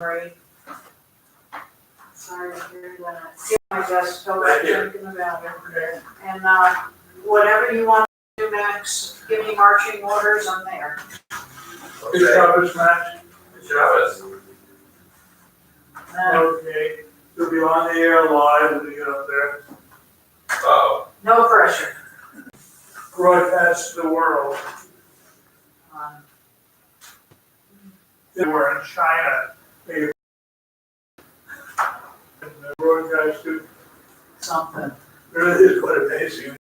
Sorry. Sorry to hear that. Do my best, go back thinking about it. Okay. And, whatever you want to do next, give me marching orders, I'm there. Good Travis match. Good Travis. Okay. You'll be on the air live when you get up there. Oh, No pressure. Broadcast to the world. They were in China. They broadcast to Something. really is quite amazing.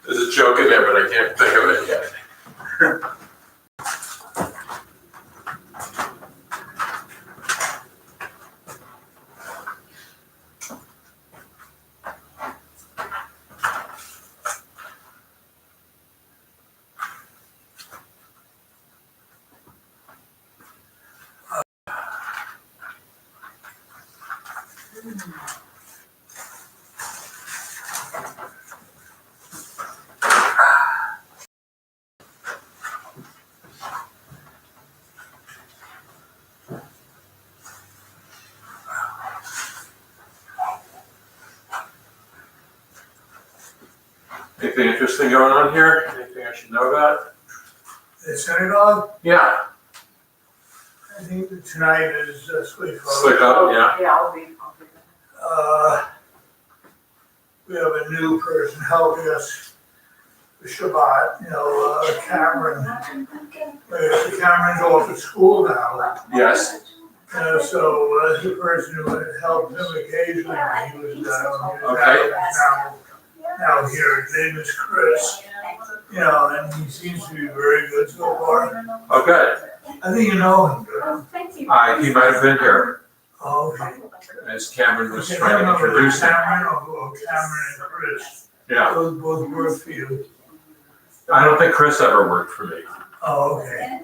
there's a joke in there, but I can't think of it yet. Anything interesting going on here? Anything I should know about? The synagogue, Yeah. I think that tonight is Sweet Slick up, yeah. Yeah, I'll be there. We have a new person helping us for Shabbat, Cameron. Cameron's off at school now. Yes. So the person who had helped him occasionally when he was down here. Okay. Now here, his name is Chris. And he seems to be very good so far. Oh, good. I think you know him, good. He might have been here Oh, okay. as Cameron was Okay, trying to introduce him. Cameron and Chris. Yeah. Both work for you. I don't think Chris ever worked for me. Oh, okay.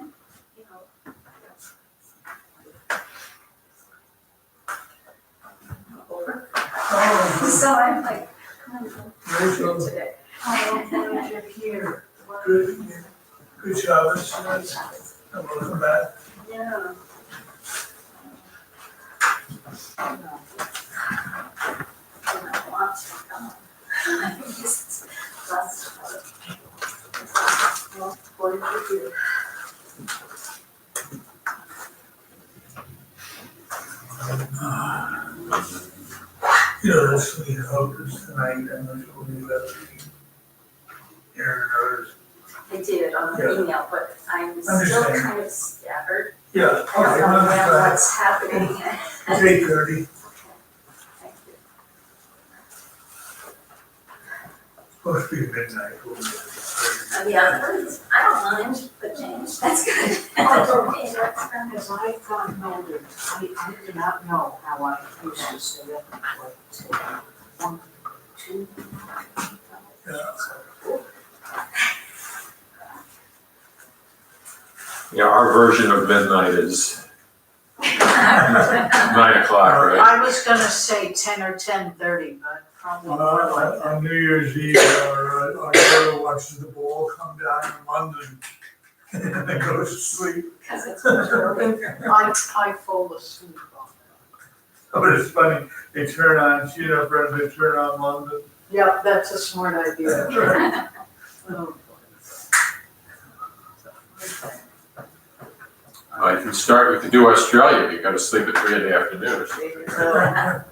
Oh, So I'm like, Rachel, today. I'm glad you're here. good job. I'm welcome back. Yeah. Well, what did you do? The sweet hopers tonight, and there's only that Aaron I did on the Yeah. email, but I'm still Understand. kind of scattered. Yeah, I don't okay, know that's what's happening. It's 8:30, Thank you. supposed to be midnight. Yeah, I don't mind, but change, that's good. Okay, that's fine. As I got older, I did not know how I used to stay up until 1, 2. Yeah, our version of midnight is 9 o'clock, right? I was gonna say 10 or 10:30, but probably more like that. On New Year's Eve, our daughter watches the ball come down in London, and then goes to sleep. Because it's much earlier. I fall asleep on But it's funny, they turn on, she and her friends, they turn on London. it. Yep, that's a smart idea. Oh, You can do Australia, you go to sleep at 3 in the afternoon or something. there you go.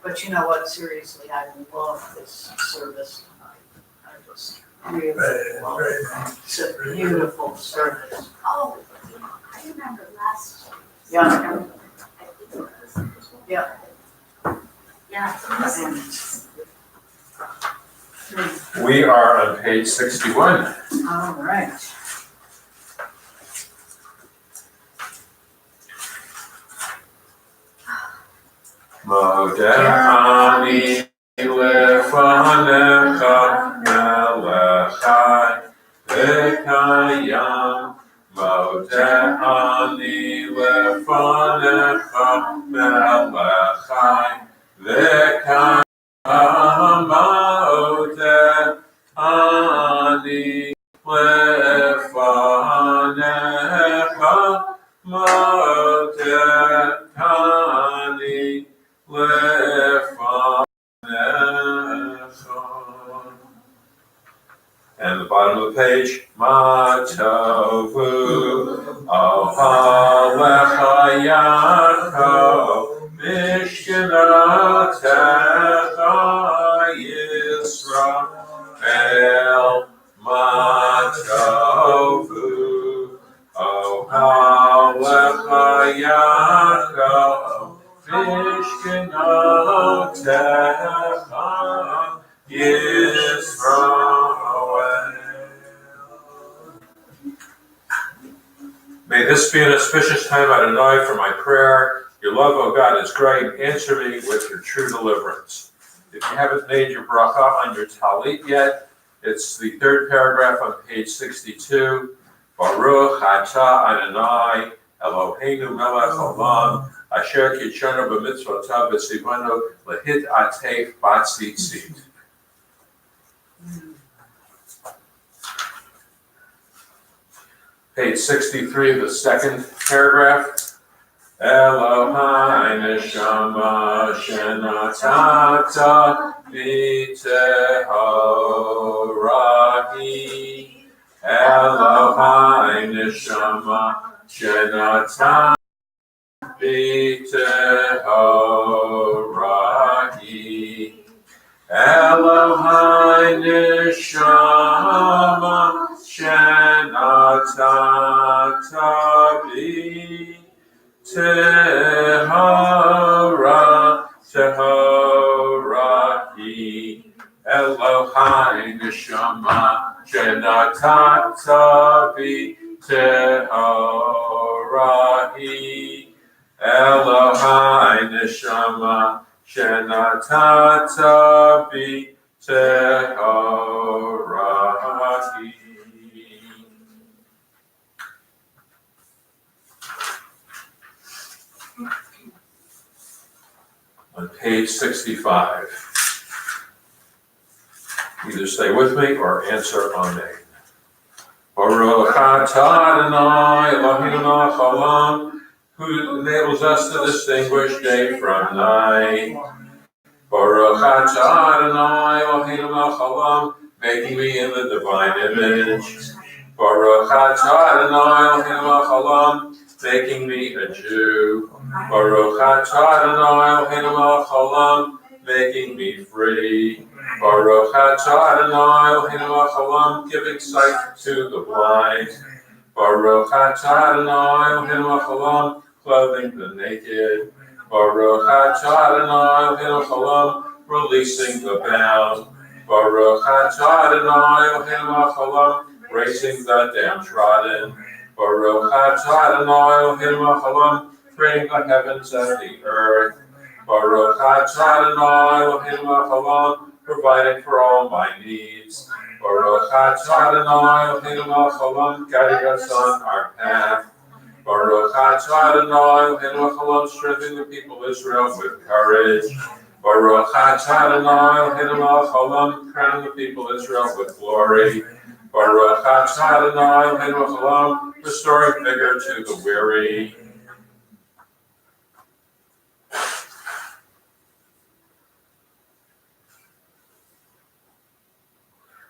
But you know what, seriously, I love this service tonight. I just really love it. Very nice. It's a beautiful service. Oh, I remember last. Yeah. I think it was. Yeah. Yeah. And, We are on page 61. all right. Modeh lefanecha melechai v'kayam. Modeh lefanecha melechai v'kayam. Modeh lefanecha modeh tovu, ohalecha Yaakov, mishkanatecha Yisrael, matovu, ohalecha Yaakov, mishkanatecha Yisrael. May this be an auspicious time, Adonai, for my prayer. Your love, O God, is great. Answer me with your true deliverance. If you haven't made your bracha on your talit yet, it's the third paragraph on page 62. Baruch atah Adonai, Eloheinu melech haolam, asher kitshanu b'mitzvotav v'tzivanu lehit atef batzitzit. Page 63, the second paragraph. Elohai neshama shenatata v'tehorahi. Elohai neshama shenatata v'tehorahi. Elohai neshama shenatata v'tehorahi. Elohai neshama shenatata v'tehorahi. Elohai neshama shenatata v'tehorahi. On page 65. Either stay with me or answer Amen. Baruch atah Adonai Eloheinu melech haolam, who enables us to distinguish day from night. Baruch atah Adonai Eloheinu melech haolam, making me in the divine image. Baruch atah Adonai Eloheinu melech haolam, making me a Jew. Baruch atah Adonai Eloheinu melech haolam, making me free. Baruch atah Adonai Eloheinu melech haolam, giving sight to the blind. Baruch atah Adonai Eloheinu melech haolam, clothing the naked. Baruch atah Adonai Eloheinu melech haolam, releasing the bound. Baruch atah Adonai Eloheinu melech haolam, raising the downtrodden. Baruch atah Adonai Eloheinu melech haolam, creating the heavens and the earth. Baruch atah Adonai Eloheinu melech haolam, providing for all my needs. Baruch atah Adonai Eloheinu melech haolam, guiding us on our path. Baruch atah Adonai Eloheinu melech haolam, strengthening the people of Israel with courage. Baruch atah Adonai Eloheinu melech haolam, crowning the people of Israel with glory. Baruch atah Adonai Eloheinu melech haolam, restoring vigor to the weary.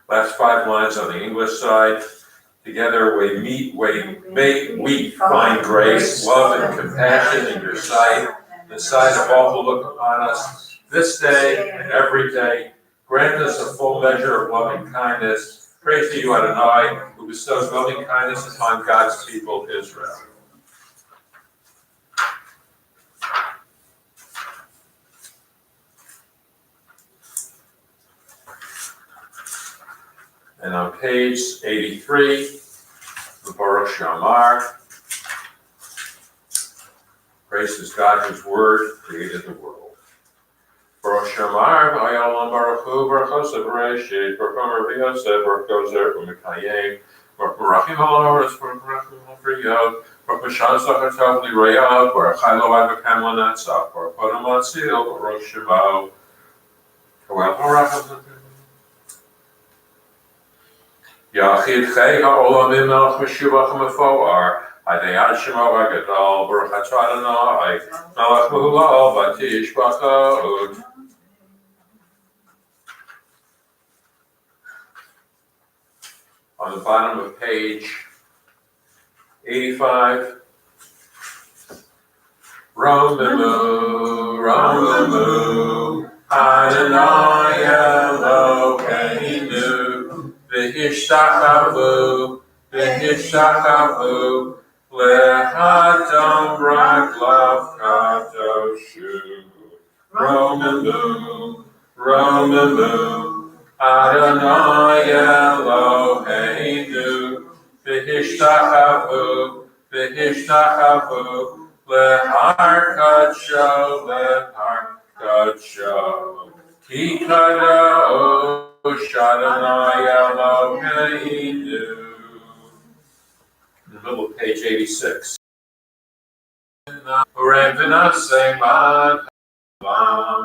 Last 5 lines on the English side. Together may we find grace, love, and compassion in your sight, the sight of all who look upon us this day and every day. Grant us a full measure of loving kindness. Praise to you, Adonai, who bestows loving kindness upon God's people, Israel. And on page 83, the Baruch Shamar, praise is God whose word created the world. Baruch Shamar, V'hayolam Baruch Hu, Baruch Hoseh Bereshit, Baruch Omer V'Yosef, Baruch Gozer U'Mekayim, Baruch Merachim Ha'Loros, Baruch Merachim Ha'Friyot, Baruch Mishal Zachar Tov L'Royav, Baruch Chaylo Avakam L'Natzach, Baruch Podam Atzil, Baruch Shemo, Kawel Harachim. Yachid Chei Ha'olamim Melech Meshubach Mefoar, Adei Ad Shemo HaGadol, Baruch Atah Adonai, Melech Mehulal, V'Tishbachot. on the bottom of page 85. Romemu, Adonai Eloheinu, v'hishtachavu, lehadam raglav kadoshu. Romemu, Adonai Eloheinu, v'hishtachavu, lehar kadsho, ki kadosh Adonai Eloheinu. In the middle of page 86. Urem v'naseh madlam,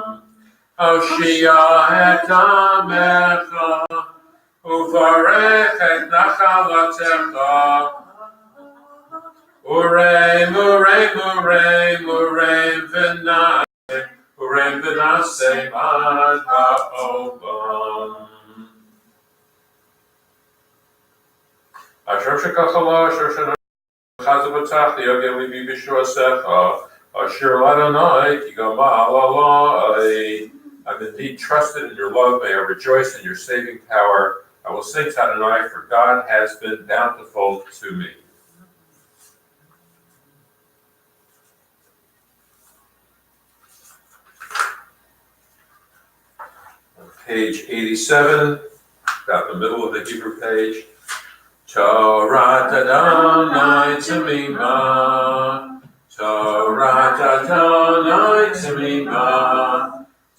Hoshia et amecha, uvarech et nachalatecha. Urem v'naseh mad ha'olam. Asher shekachala, asher shenachazu b'tach, yogel libi b'shuasecha, asher l'Adonai ki gamal alai. I've indeed trusted in your love, may I rejoice in your saving power. I will sing to Adonai, for God has been bountiful to me. Page 87, about the middle of the Hebrew page. Torah Adonai Tamima, Torah Adonai Tamima,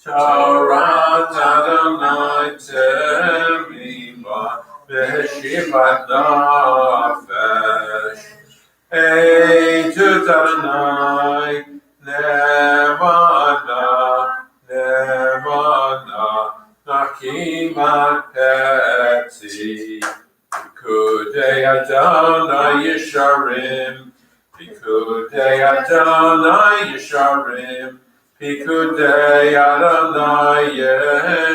Torah Adonai Tamima, Beshivat Nafesh, Eidut Adonai, Nemana, Nakimat Peti, Pikudei Adonai Yesharim, Pikudei Adonai Yesharim, Pikudei Adonai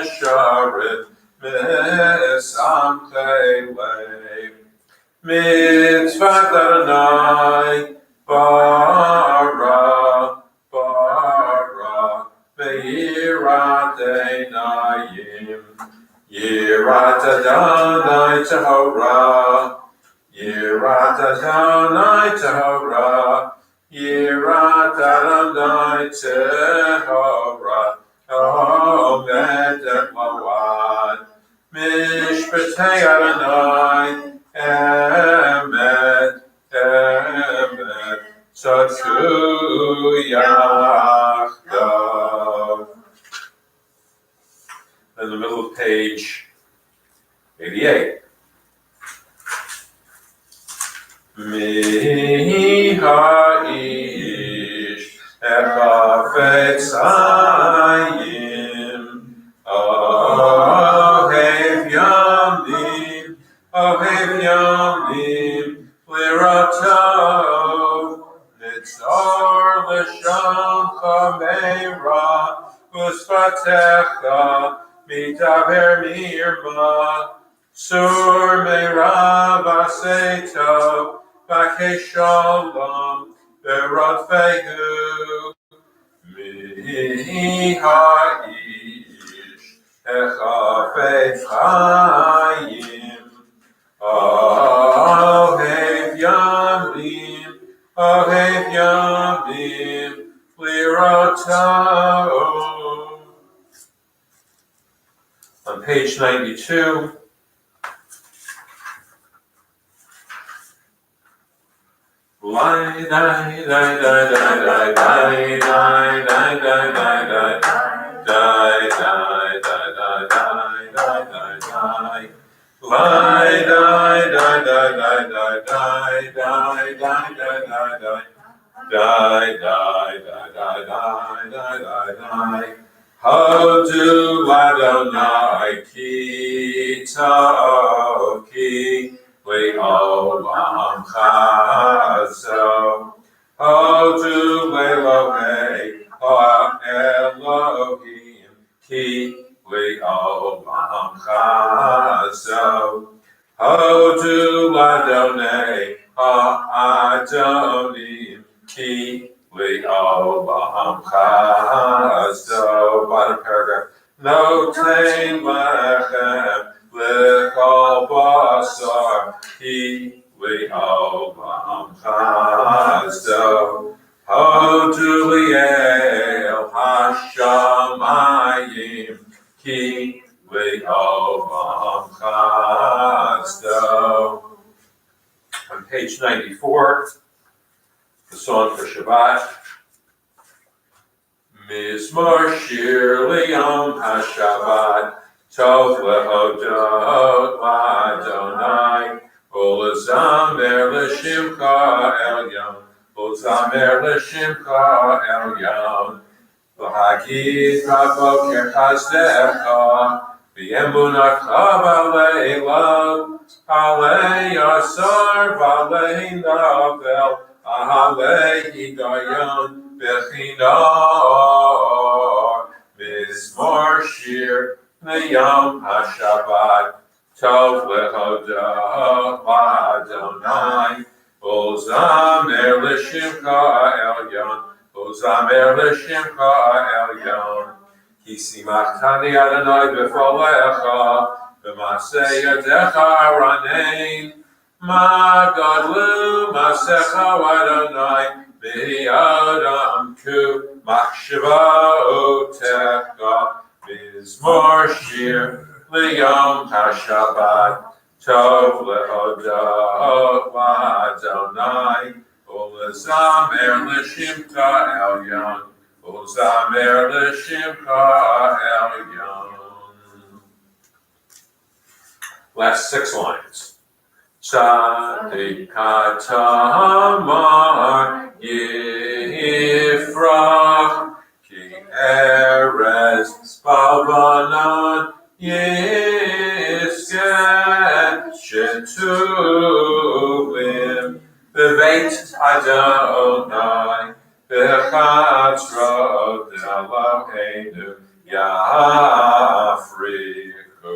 Yesharim, Mesamchei Lev, Mitzvat Adonai, Bara, Ve'irat Einayim, Yirat Adonai Tahora, Yirat Adonai Tahora, Yirat Adonai Tahora, Omed et Mawad, Mishpatei Adonai, Emet, Tzadku Yachdav. In the middle of page 88. Mi ha'ish echafetz hayim, ohev yamim, liratov, nitzor l'shamcha meira, uspatecha, Mitaber mirma, sur meira vaseto, vakeshalom, berodfehu, mi ha'ish, echafetz hayim, ohev yamim, lirotah. On page 92, Hodu Adonai ki toki le'olam chazo. Hodu Elohei Elohim ki le'olam chazo. Hodu Ki Le'olam Chasdo. Bottom paragraph. Notein lechem l'chol basar. Ki Le'olam Chasdo. Hodu li'el hashamayim. Ki Le'olam Chasdo. On page 94, the song for Shabbat. Mizmor shir liyom hashabbat, tov lehodot l'Adonai, ulezamer l'shimcha elyon, ulezamer l'shimcha elyon, v'hagid b'boker chazdecha, v'yemunachcha b'leilav, alei yasar v'alei navel, alei hidayon, Bechinor, Mizmor shir liyom hashabbat, tov lehodot l'Adonai, uzamer l'shimcha elyon, uzamer l'shimcha elyon. Ki simachtani Adonai b'folecha, b'maseh yadecha ranein, ma gadlu masecha Adonai, Adam ku machshavotecha, mizmor shir liyom hashabbat, tov lehodot l'Adonai, ulezamer l'shimcha elyon, ulezamer l'shimcha elyon. Last 6 lines. Tzadik tamar yifrach, ki erez bavanan yisket, shetuvim beveit Adonai, bechatzrot Eloheinu yafrichu.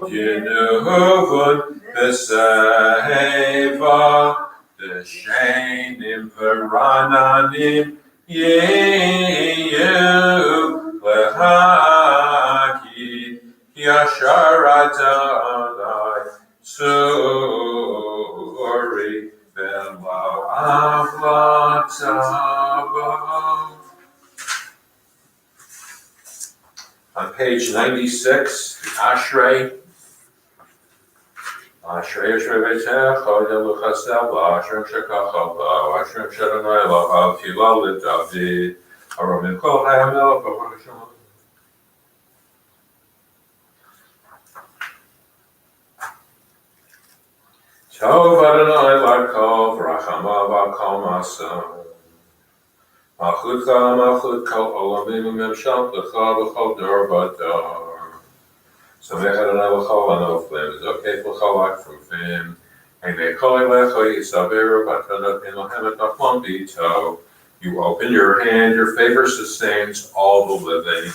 Yinuvun b'seiva, b'shenim v'rananim, yiyu lehaki, yashar Adonai, suri v'lo avlatavo. On page 96, Ashrei. Ashrei beitecha yelu chesed lo, Ashrei shekacha lo, Ashrei shadonai lo, al tila l'David, arom kol ha'melech baruch Hashem. Tov Adonai l'kol, v'rachamav al kol masam. Malchutcha malchut kol olamim u'memshaltecha v'chol dor v'dor. Samech Adonai l'chol hanoflim, zokef l'chol akfufim, einei kol elecha yisaveru v'atanot Elohem et nachmon b'ito. You open your hand, your favor sustains all the living.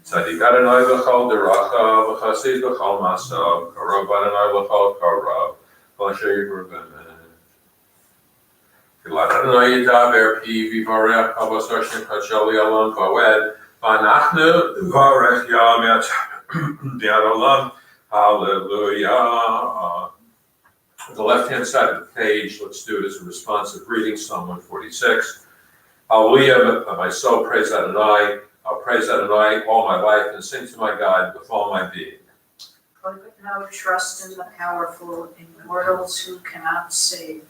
Tzadik Adonai l'chol deracha v'chasid l'chol masav, karov Adonai l'chol karov, v'asher yirvim. Adonai yidaber pi v'varech avosar shem kacholi alon v'awed v'anachnu v'varech yam yad olam. Hallelujah. The left-hand side of the page, let's do it as a responsive reading, Psalm 146. Hallelujah, my soul praise Adonai. I'll praise Adonai all my life and sing to my God with all my being. Put no trust in the powerful, in mortals who cannot save.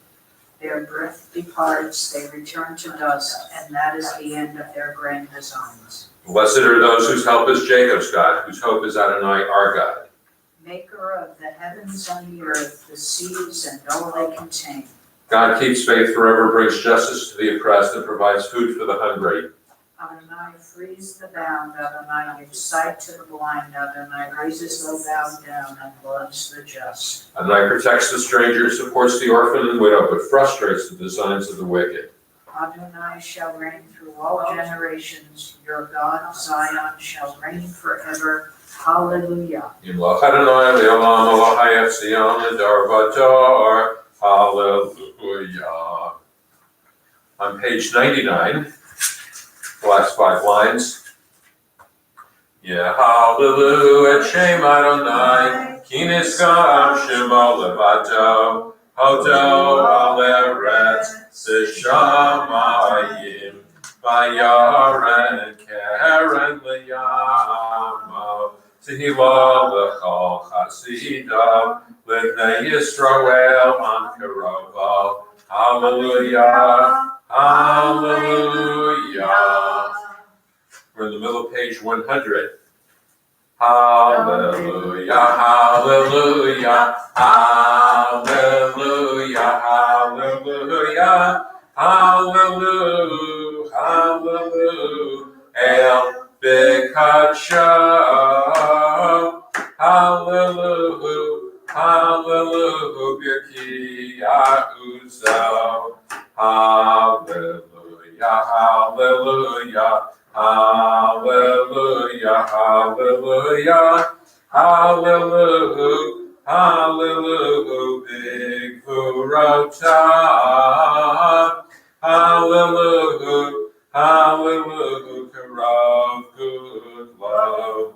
Their breath departs, they return to dust, and that is the end of their grand designs. Blessed are those whose help is Jacob's God, whose hope is Adonai our God. Maker of the heavens and the earth, the seas and all they contain. God keeps faith forever, brings justice to the oppressed, and provides food for the hungry. Adonai frees the bound, Adonai gives sight to the blind, Adonai raises the bowed down and loves the just. Adonai protects the stranger, supports the orphan and widow, but frustrates the designs of the wicked. Adonai shall reign through all generations, your God Zion shall reign forever. Hallelujah. Yimlach Adonai le'olam Elohai Tzion l'dor v'dor. Hallelujah. On page 99, the last 5 lines. Yeah, hallelujah, et Shem Adonai, ki niskar shemo levado, hodo al eretz zeshamayim, vayaren keren liyamo, tehila lechol chasidav, livnei Yisrael ankarovo, hallelujah, hallelujah. We're in the middle of page 100. Hallelujah, hallelujah, hallelujah, hallelujah, hallelujah, hallelujah, El Bikacho, hallelujah, hallelujah, Birki Uzo, hallelujah, hallelujah. Hallelujah, hallelujah, hallelujah, hallelujah, big Furota, hallelujah, hallelujah, Karav, good love,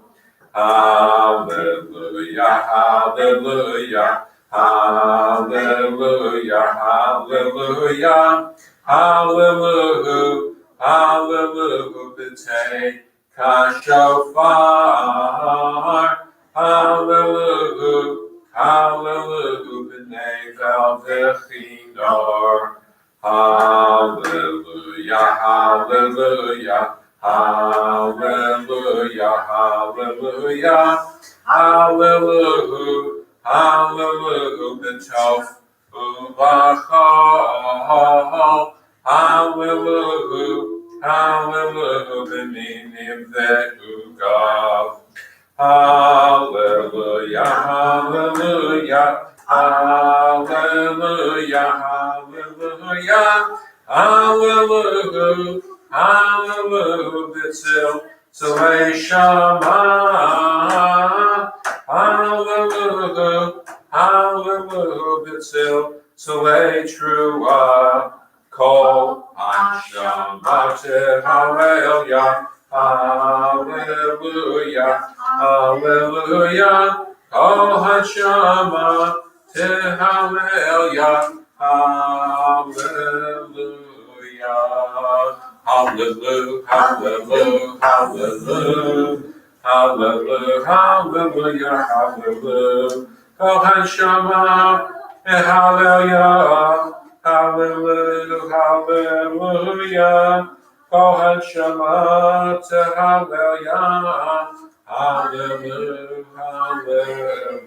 hallelujah, hallelujah, hallelujah, hallelujah, hallelujah. Hallelujah, b'tei kashofar. Hallelujah, hallelujah, b'nei vel v'chidor. Hallelujah, hallelujah, hallelujah, hallelujah, hallelujah, hallelujah, b'tov uvachol. Hallelujah, hallelujah, b'minim ve'ugav. Hallelujah, hallelujah, hallelujah, hallelujah, hallelujah, hallelujah, b'tzil tzilei shama. Hallelujah, hallelujah, b'tzil tzilei trua. Kol Hashama Hallelujah, hallelujah, hallelujah. Kol Hashama Hallelujah, hallelujah, hallelujah, hallelujah, hallelujah, hallelujah, hallelujah. Kol Hashama Hallelujah. Hallelujah, hallelujah, Kohen Shema Hallelujah, hallelujah, hallelujah.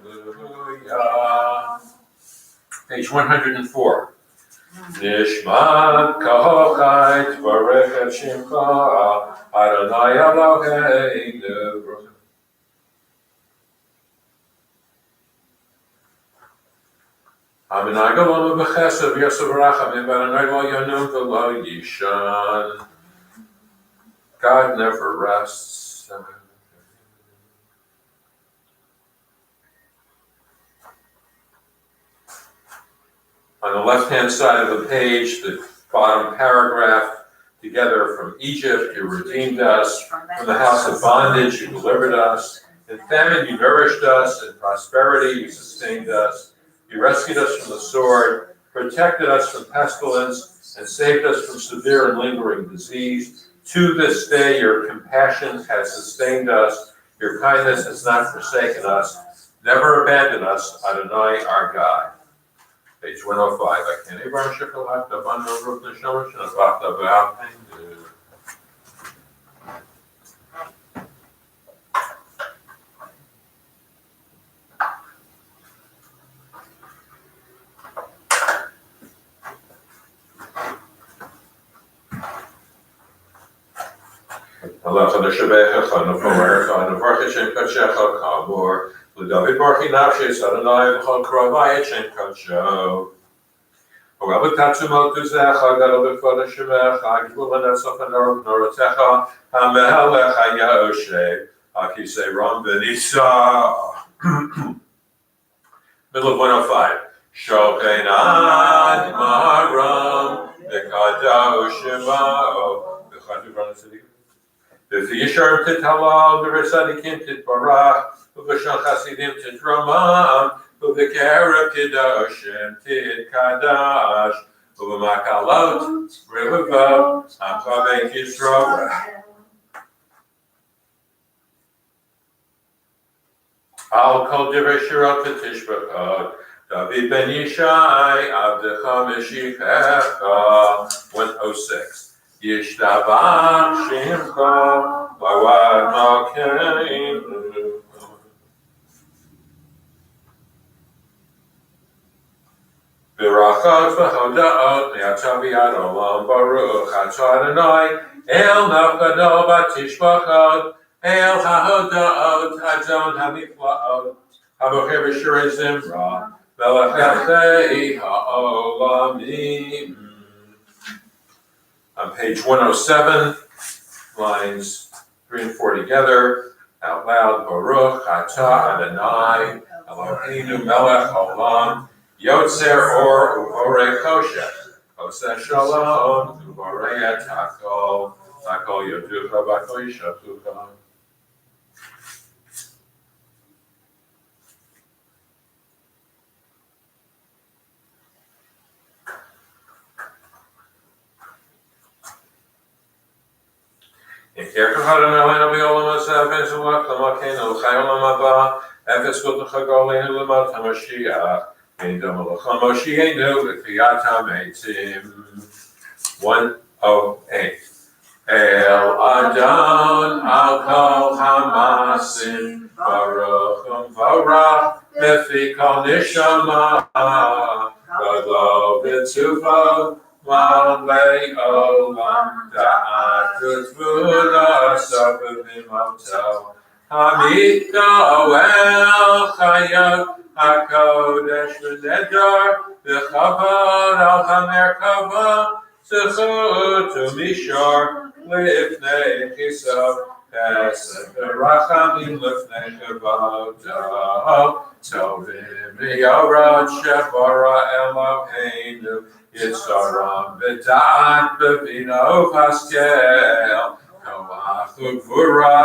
Page 104. Nishmat Kahochai Tvarech et Shimcha Adonai Eloheinu. Aminai Galonu B'Chesed Yosef Rachamim Adonai Lo Yanum V'Lo Yishan. God never rests. On the left-hand side of the page, the bottom paragraph, together from Egypt you redeemed us, from the house of bondage you delivered us, in famine you nourished us, in prosperity you sustained us. You rescued us from the sword, protected us from pestilence, and saved us from severe and lingering disease. To this day, your compassion has sustained us. Your kindness has not forsaken us. Never abandon us, Adonai, our God. Page 105. Halacha neshabecha neforecha nevarcha shem kadshecha kabor l'David barchi nafshes Adonai v'chol krovai shem kadsho. However, tatsumot tuzecha gadol b'kvod hashemecha givul l'netzach norotecha hamelech hayoshev akisei ram v'nisa. Middle of 105. Shochein ad maram V'kadosh Shemao, V'chadu Rana Tzadikim. V'yisharim Tithalal, V'resadikim Titbarach, V'v'shan Chasidim Titramam, V'v'kerev Kedoshim Titkadash, V'v'makalot, Revavot, Amchavei Yisrael. Al Kol Divrei Shirot Tishbachot, David Ben Yishai, Avdecha Meshichecha, 106. Yishtavach Shimcha, Lawad Malkeinu. Birachot v'hodaot, Me'atav Yad Olam Baruch, Atah Adonai, El Nafkado Batishbachot, El HaHodaot, Adon HaMiflaot, HaBocher B'Shirei Zimra, Melech Yachei HaOlamim. On page 107, lines 3 and 4 together, out loud, Baruch Atah Adonai, Eloheinu Melech Olam, Yotzer Or Uvorei Kosher, Oseh Shalom, Uvorei Et Hakol, Hakol Yoducha V'Hakol Yishatucha. Yekir Kachadon Eloheinu B'Olam Hazeh, V'Zulak L'Malkeinu L'Chai Olam Haba, Efes V'Tachag Oleinu L'Mat HaMashiach, V'Yindom L'Cham Moshienu V'Kriyat HaMeitim. 108. El Adon Al Kol Hamasim, Baruch V'Vorach, Mefi Kol Nishama, Gadol V'Tzuvo, Malvei Olam, Da'at V'Tvuna, Sofer V'Moto, Hamiko El Chayot, HaKodesh V'Nedar, V'Chavod Al HaMerkava, Zechut U'Mishar, Lifnei Chisav, Pesach V'Rachamim Lifnei Chavodo, Tovim V'Yorod Shebara Eloheinu, Yitzaram V'Da'at B'Vino V'Haskel, Koach U'Gvura,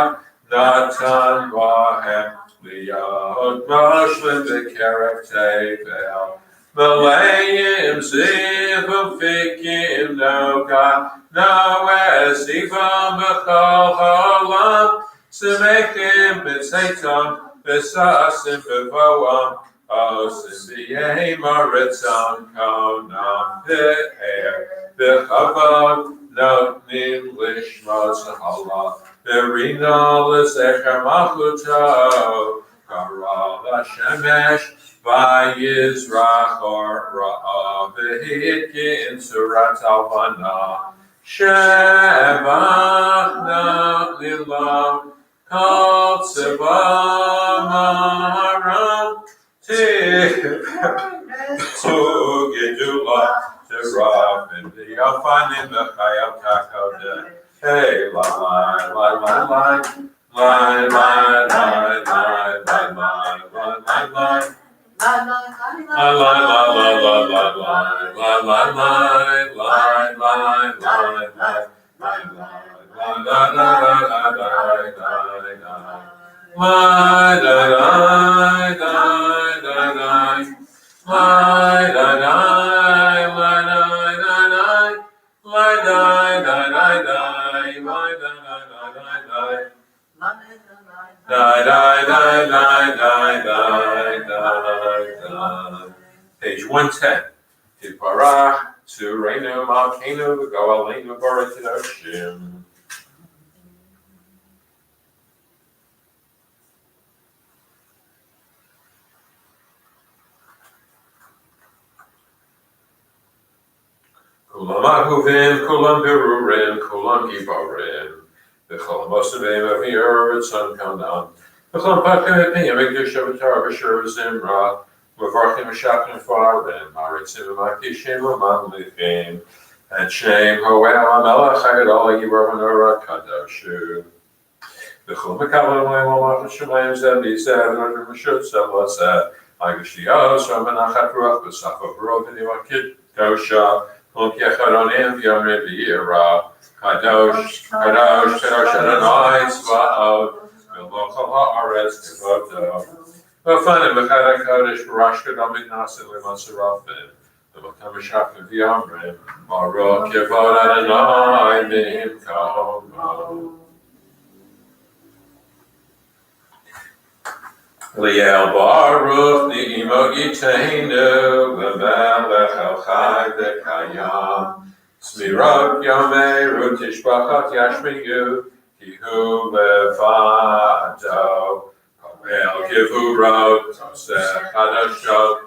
Natan Vahem, Liyod Moshlim V'Kerev Tevel, Malayim Ziv Fikim Noga, Noes Ivam B'Chol Ha'olam, Semekim B'Seitam, B'Sasim B'Voam, Osim B'Yei Maritzam, Konam B'Her, B'Chavod, Notnim Lishmos Ha'olam, B'Rino L'Zecher Malchuto, Kara L'Shemesh, Vayizrach or Ra'a V'Hitkin Surat Alvana, Shevach Na'lilam, Kol Tzeva Maharam, Gedula, Teraf, and the Alfanim B'Chayam Kakode, hey, line. Line, line, line, line, line, line, line, line, line. Page 110. Tiparach, Sureinu, Malkeinu, Goaleinu, Boratidoshim. Kulam Ahuvim, Kulam Berurim, Kulam Giborim, V'cholam Osavim, Avir, Son Kanam, V'cholam Pakim, Epim, Ekdush, Avatar, V'shur, Zimra, V'varchim, V'shapim, Farim, Maritzim, V'makishim, V'mamlichim, and Shem, Hoel, HaMelech, HaGadol, Yibor, V'nora, Kadoshu. V'cholam Mekalim, V'cholam Shemayim, Zeb, Yiseb, V'nor, V'shut, Zeb, Agashiyos, V'menachat Ruach, V'sachov, V'rov, V'niwakit, Dosha, Yecharonim Yomim V'Yira, Kadosh, Kadosh, Kadosh Adonai Tzvaot, V'Lochal Ha'aretz Kevodo, V'Fanim V'Chad HaKodesh B'Rosh Kodam V'Knasim V'Masarafim, V'Makam V'Shachim V'Yomrim, Baruch Yevod Adonai Mimkomo. Liel Baruch Ni'imo Yiteinu V'Melech El Chai V'Kayam Smirot Yomeru Tishbachat Yashmiyu Kihu Levado Koel Kivurot Toseh Hadashot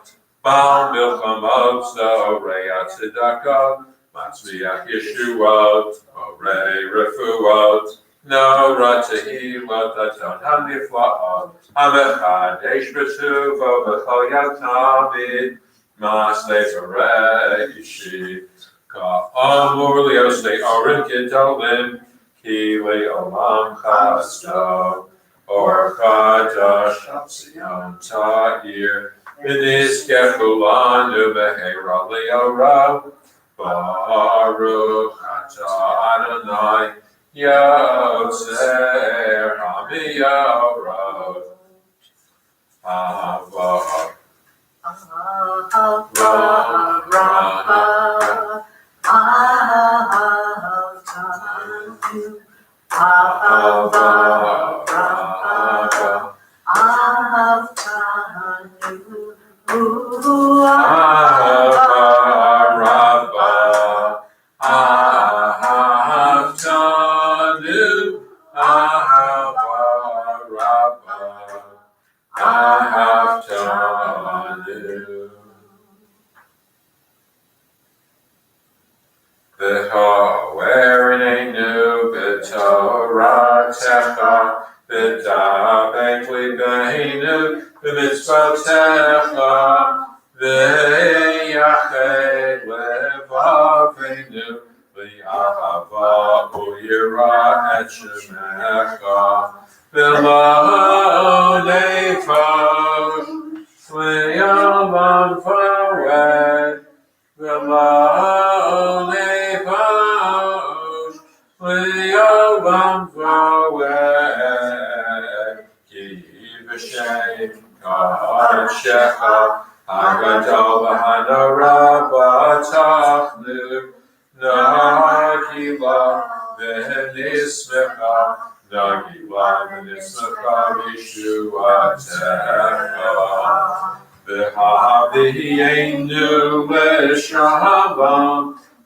Bal Milchamot Zorei Tzedakot Matzviach Yeshuot Orei Refuot No Ratahilot Adon HaNiflaot HaMechadesh B'Shuvo V'Chol Yatamid Masnei Zorei Yishib Ka'amur Liosei Orim Gedolim Ki Le'olam Chasdo Or Chadash Al Zion Ta'ir V'Nizkef Kulanu V'Heira Le'ora Baruch Atah Adonai Yotzer HaMiyorot Hava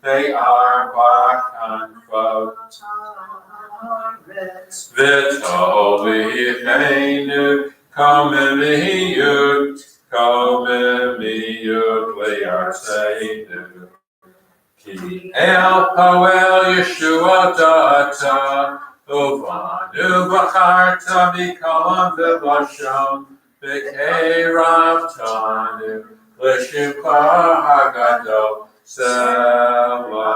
They are back V'tolicheinu komemiyut le'arteinu Ki el poel Yeshua data Uvanu b'charta mikolam v'lashon V'keiravtanu l'shimcha hagadol Sela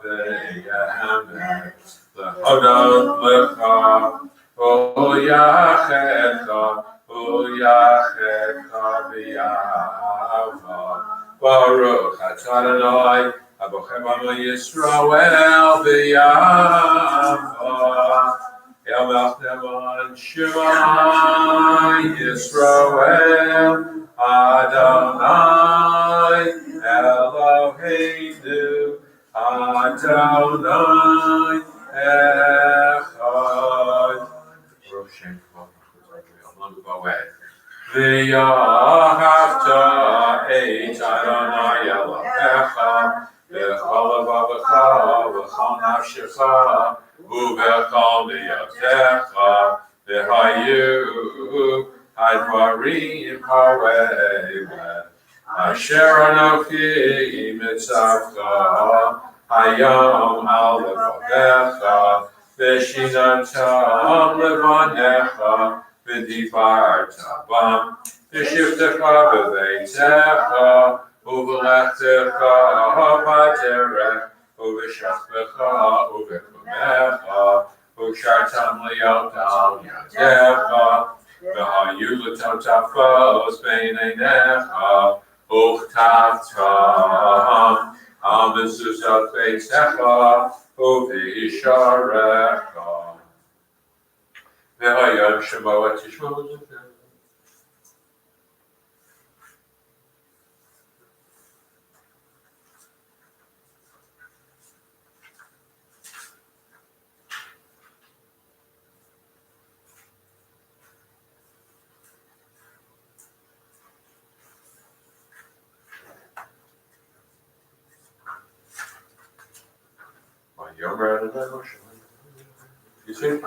v'yahamek L'hodot l'cha U'yachecha v'yahava Baruch atah Adonai Abochem Amo Yisrael v'yahava El Melchneman Shema Yisrael Adonai Eloheinu Adonai Echad Baruch Shem Kavod V'yahavta et Adonai Elohecha V'chol levavecha v'chol nafshecha U'v'chol niyotecha V'hayu Hadvarim harevet Asher anochi mitzavcha Hayom al levavecha V'shinantam levanecha V'divarta bam V'shivtecha b'veitecha U'v'lechtecha b'derech U'v'shachbecha u'v'kumecha U'shartam liot al yadecha V'hayu l'totafos b'neinecha Uchtavtam al ובשעריך. והיום שמוע תשמעו זאת. ויאמר אדוני משה. You see it?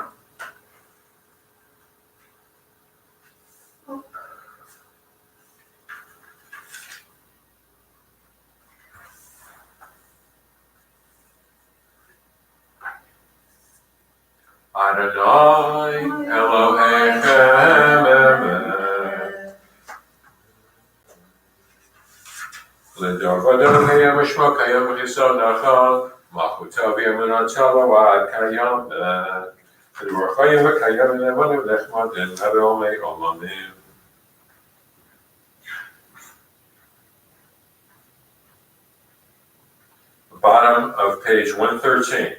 Adonai Elohechem Emet. L'dov Adonai Yamashmo Kayam V'Chisod Nachal Malchutav Yamunatah Lawad Kayam Bet. V'Ruach Hayim V'Kayam Ne'emonim Nechmadim V'Omei Omamim. Bottom of page 113.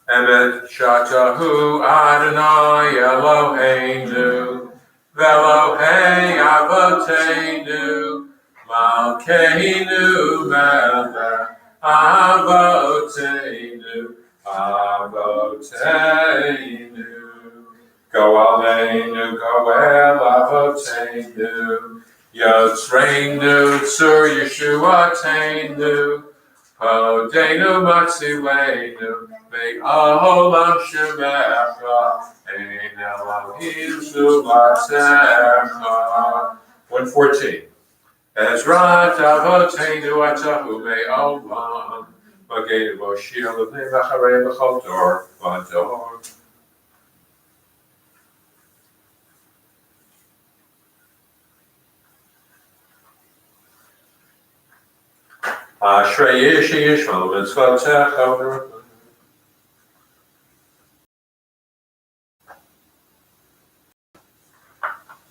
Emet Shatahu Adonai Eloheinu V'Elohei Avoteinu Malkeinu Melech Avoteinu Go Aleinu Go El Avoteinu Yotzreinu Tzur Yeshuateinu Podenu Matzileinu Ve'olam Shemecha Ein Elohim Zubatecha. 114. Ezrat Avoteinu Atahu Me'olam Magenu Moshir L'bnei V'charei B'chol Dor V'ador. Ashrei Yesh Yishmael Mitzvotecha.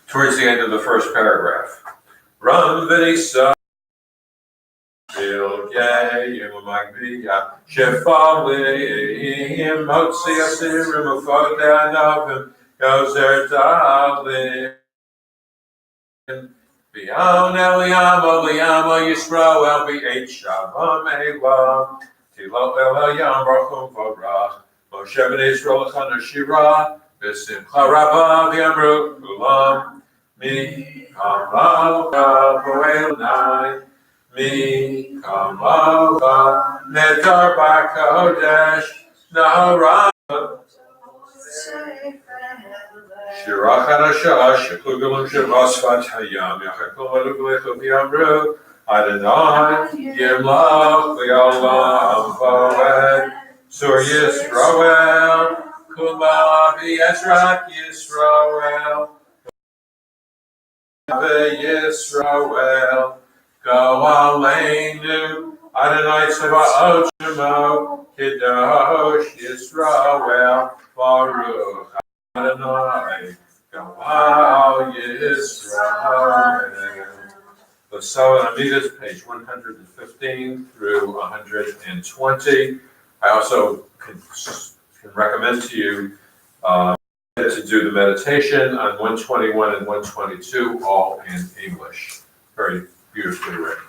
Towards the end of the first paragraph. Ram v'nisa Bilgei Magbiya Shefalim Motzi Asirim Ufodei Anavim Yozer Dalim B'yon Eliyam Yisrael B'eit Shavam Elam Tilo Elayam Baruch V'Rach Moshe B'nei Yisrael L'chan Shira B'simcha Rabba V'yamru Kulam Mi Kamalka Poelnai Mi Kamalka Nedar B'Kodesh Nahara Shirach Hanashah Shekugalim Shavasvat Hayam Yachakol Maluglecho V'yamru Adonai Yimlach V'Olam V'Oed Sur Yisrael Kuma V'Yezrat Yisrael Yisrael, go Aleinu, Adonai Tzevaot Shemo, Kiddush Yisrael, Baruch Adonai, go Yisrael. The Sower Amidas, page 115 through 120. I also can recommend to you to do the meditation on 121 and 122, all in English. Very beautifully written.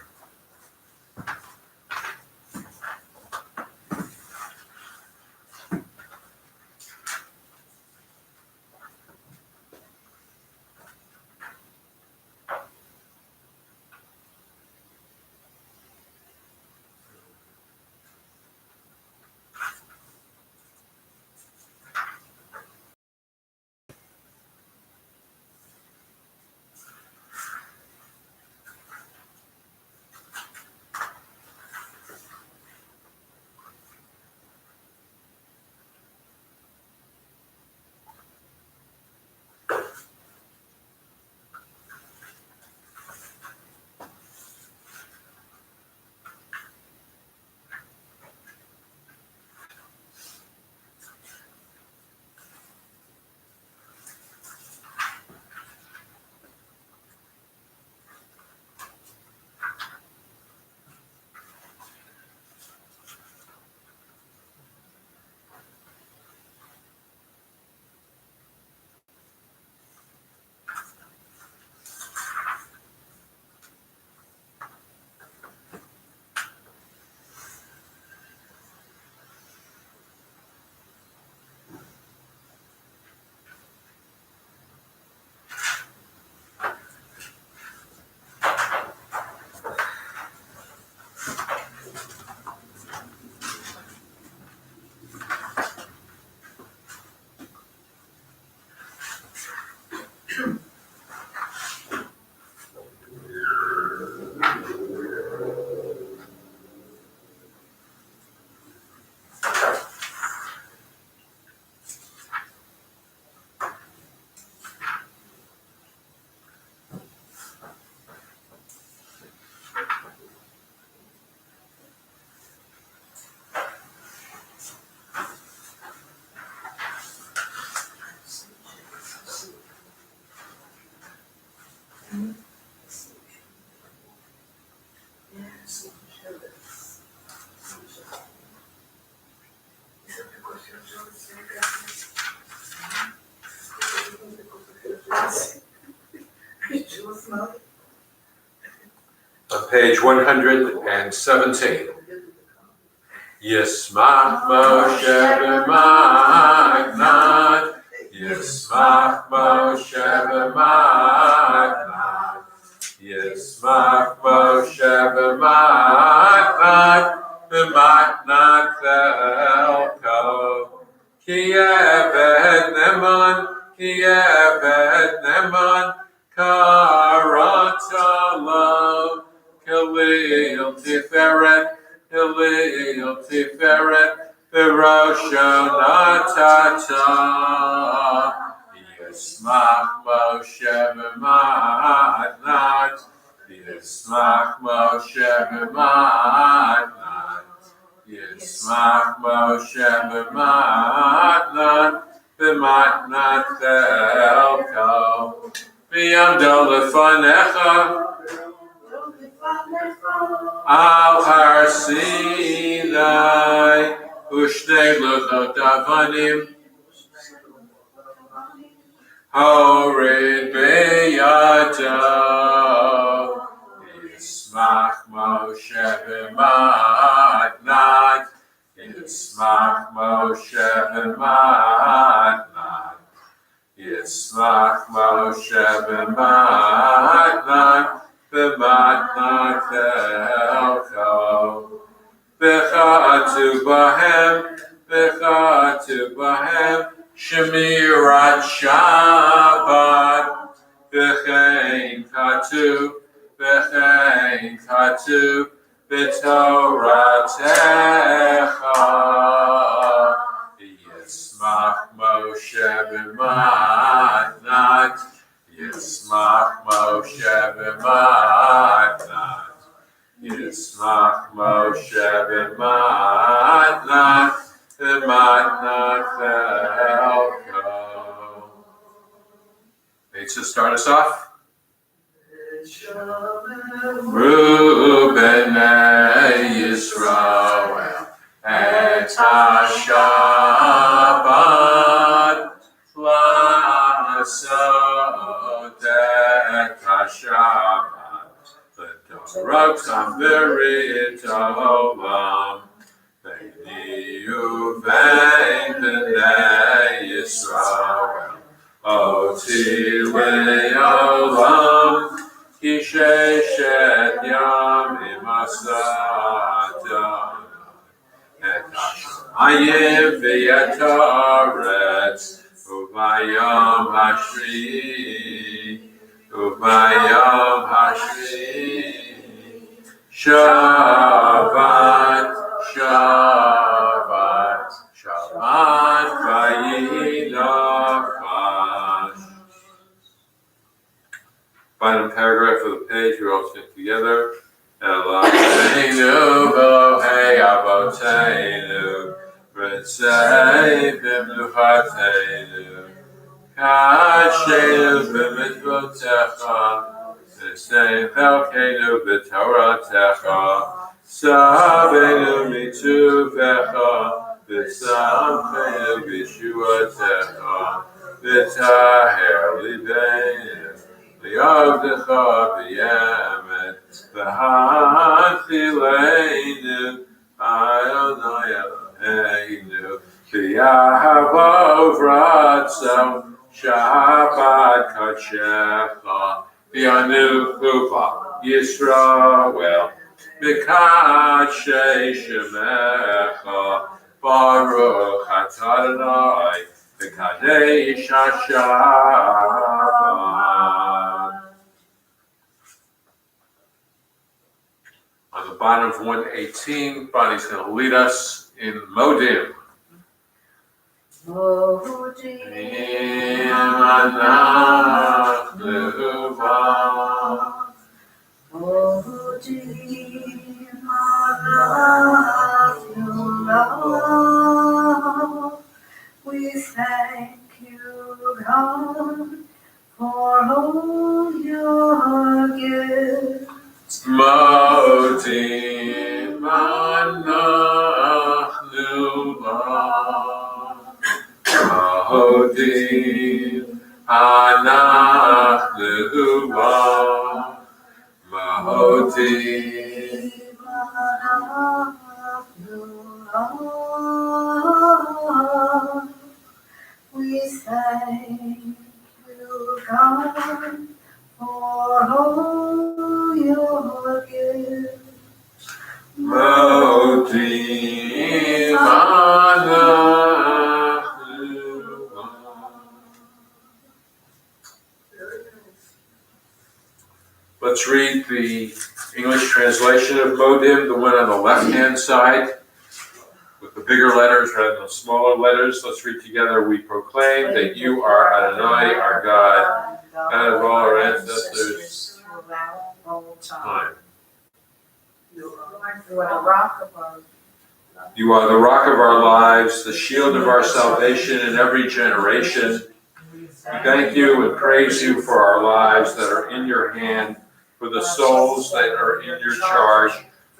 On page 117. Yismach Moshe b'magnat, Yismach Moshe b'magnat, Yismach Moshe b'magnat, b'magnat chelko, ki eved neman, karata lo, Kalil Tiferet, V'roshonatata. Yismach Moshe b'magnat, Yismach Moshe b'magnat, Yismach Moshe b'magnat, b'magnat chelko, v'yamdo lefanecha, Al Har Sinai, Ushnei Luchot Avanim, Hored Beyado, Yismach Moshe b'magnat, Yismach Moshe b'magnat, Yismach Moshe b'magnat, b'magnat chelko, v'chatu bahem, shemirat Shabbat, v'chein katu, b'toratecha. Yismach Moshe b'magnat, Yismach Moshe b'magnat, Yismach Moshe b'magnat, b'magnat chelko. Needs to start us off. Reuben Yisrael et HaShabbat Lasot et HaShabbat L'Dorotam Berit Olam B'nei uvein b'nei Yisrael Oti le'olam Ki sheshet yamim asada Et hashamayim v'yataretz Ubayom hashvi Shabbat vayinachash. Final paragraph of the page, we all sing together. Eloheinu v'Elohei avoteinu, v'tzei b'mnuchateinu, ka'asheinu b'mitzvotecha, v'tzei chelkeinu b'toratecha, sabeinu mituvecha, v'samcheinu b'yeshuatecha, v'taher libeinu, V'yavdecha b'yemet, v'ha'achileinu, Adonai Eloheinu, v'yahava uvratso, Shabbat kadshecha, v'yanuchuva Yisrael, v'kadshei shemecha, Baruch atah Adonai, v'kadesh HaShabbat. On the bottom of 118, Bonnie's going to lead us in Modim. Modim anachnu ba. Modim anachnu ba. We thank you, God, for all your gifts. Modim anachnu ba. Mahodim Anachnu Mahodim. We thank you, God, for all your gifts. Modim Anachnu. Let's read the English translation of Modim, the one on the left-hand side, with the bigger letters rather than the smaller letters. Let's read together. We proclaim that you are Adonai, our God, God of all our ancestors throughout all time. You are the rock of our You are the rock of our lives, the shield of our salvation in every generation. We thank you and praise you for our lives that are in your hand, for the souls that are in your charge,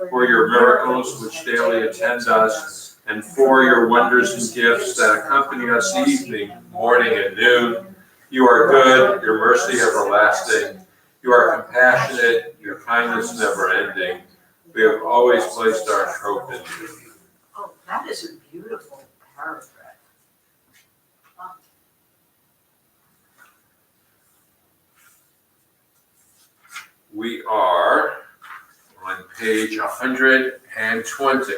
for your miracles which daily attend us, and for your wonders and gifts that accompany us evening, morning, and noon. You are good, your mercy everlasting. You are compassionate, your kindness never ending. We have always placed our hope in you. Oh, that is a beautiful paragraph. We are on page 120.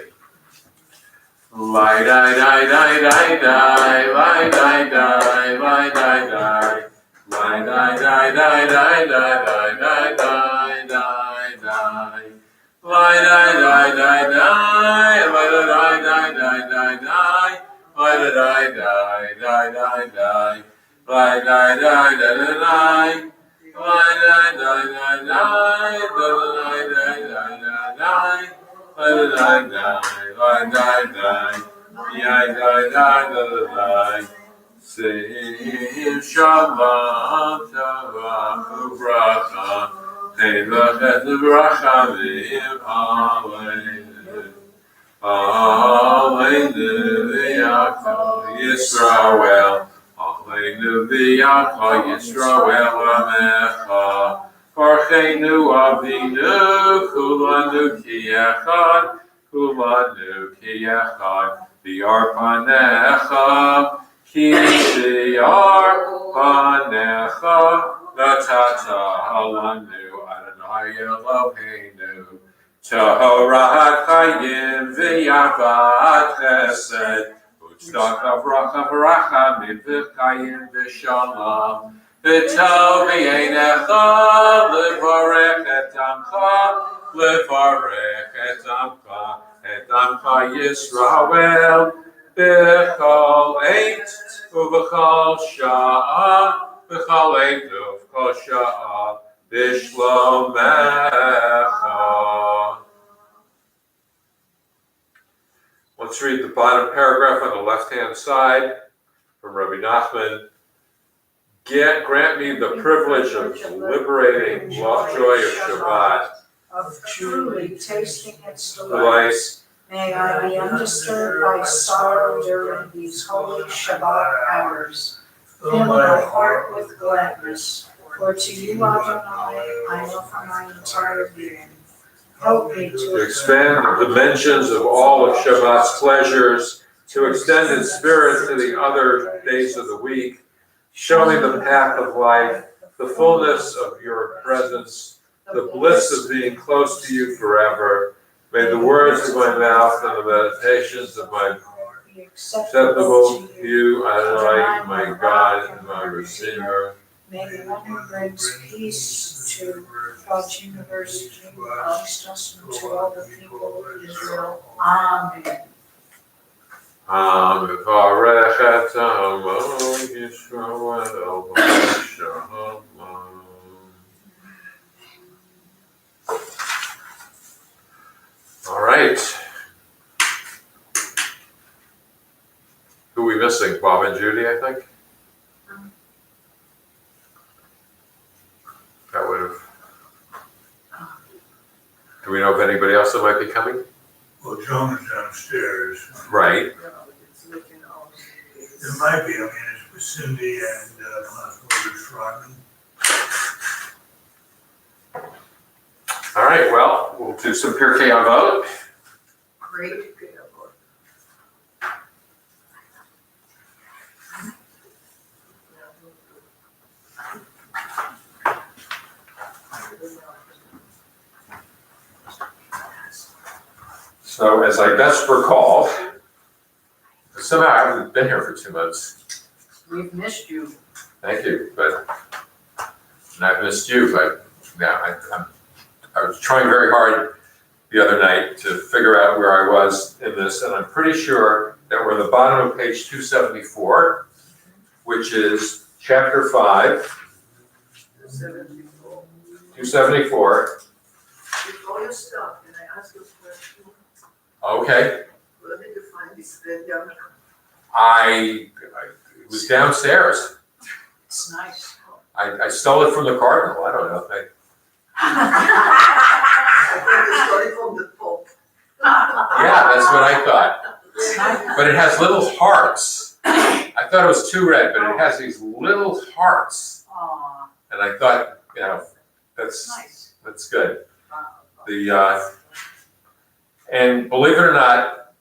Lie, die, die, die, die, die, lie, die, die, lie, die, die. Lie, die, die, die, die, die, die, die, die, die, die. Lie, die, die, die, die, lie, die, die, die, die, die. Lie, die, die, die, die, die. Lie, die, die, die, die, die. Lie, die, die, die, die, die, die, die, die, die. Sing Shabbat Tavach Ubracha Tevachet Ubracha V'im Aleinu Aleinu V'yakol Yisrael Aleinu V'yakol Yisrael Amecha Parcheinu Avinu Kulanu Ki Echad Kulanu Ki Echad V'yar Panecha Ki Sheyar Panecha Natata Halanu Adonai Eloheinu Torat Chayim V'yavat Chesed U'tzedakah V'racha V'rachamim V'chayim V'shalom V'tov V'yeinecha Levarech et Amcha Levarech et Amcha Yisrael B'chol eit u'b'chol sha'ah B'chol eit u'b'chol sha'ah B'shlomecha. Let's read the bottom paragraph on the left-hand side from Rabbi Nachman. Grant me the privilege of liberating joy of Shabbat, Of truly tasting its delights. delights. May I be undisturbed by sorrow during these holy Shabbat hours. Fill my heart with gladness, for to you, Adonai, I offer my entire being. Help me To expand the dimensions of all of Shabbat's pleasures, to extend its spirit to the other days of the week. Show me the path of life, the fullness of your presence, the bliss of being close to you forever. May the words of my mouth and the meditations of my heart be acceptable to you, Adonai, my God and my Redeemer. May the one who brings peace to God's universe bring amongst us and to all the people of Israel. Amen. Amevarech et amo Yisrael b'shalom. All right. Who are we missing? Bob and Judy, I think? That would have. Do we know if anybody else that might be coming? Well, Joan is downstairs. Right. It might be, I mean, it's Cindy and Councilmember Schreiman. All right, well, we'll do some Pirkei Avot. Great. So as I best recall, somehow I haven't been here for 2 months. We've missed you. Thank you, but, and I've missed you, but now I was trying very hard the other night to figure out where I was in this, and I'm pretty sure that we're at the bottom of page 274, which is chapter 5, 274. Before you start, can I ask you a question? Okay, Where did you find this red yarmulke? it was downstairs. It's nice. I stole it from the cardinal, I don't know. I think you stole it from the Pope. Yeah, that's what I thought. It's nice. But it has little hearts. I thought it was too red, but it has these little hearts. Aw, And I thought, it's nice. that's good. And believe it or not,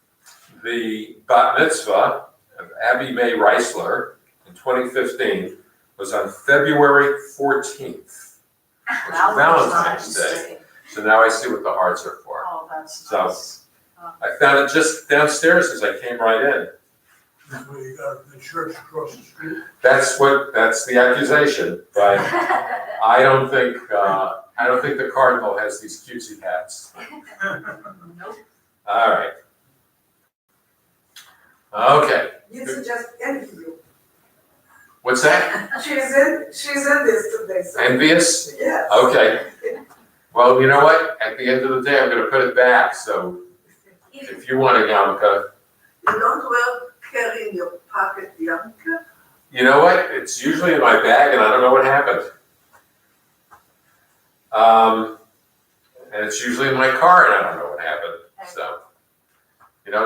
the bat mitzvah of Abby Mae Reisler in 2015 was on February 14th, which is Valentine's Day. So now I see what the hearts are for. Oh, that's So- nice. I found it just downstairs as I came right in. That's where you got the church across the street. That's the accusation, but I don't think the cardinal has these cutesy hats. Nope. All right. Okay, It's just envy you. what's that? She's in this today, so. Envious? Yes. Okay. Well, you know what? At the end of the day, I'm gonna put it back, so if you want a yarmulke, You don't carry in your pocket yarmulke? you know what? It's usually in my bag and I don't know what happened. And it's usually in my car and I don't know what happened, so.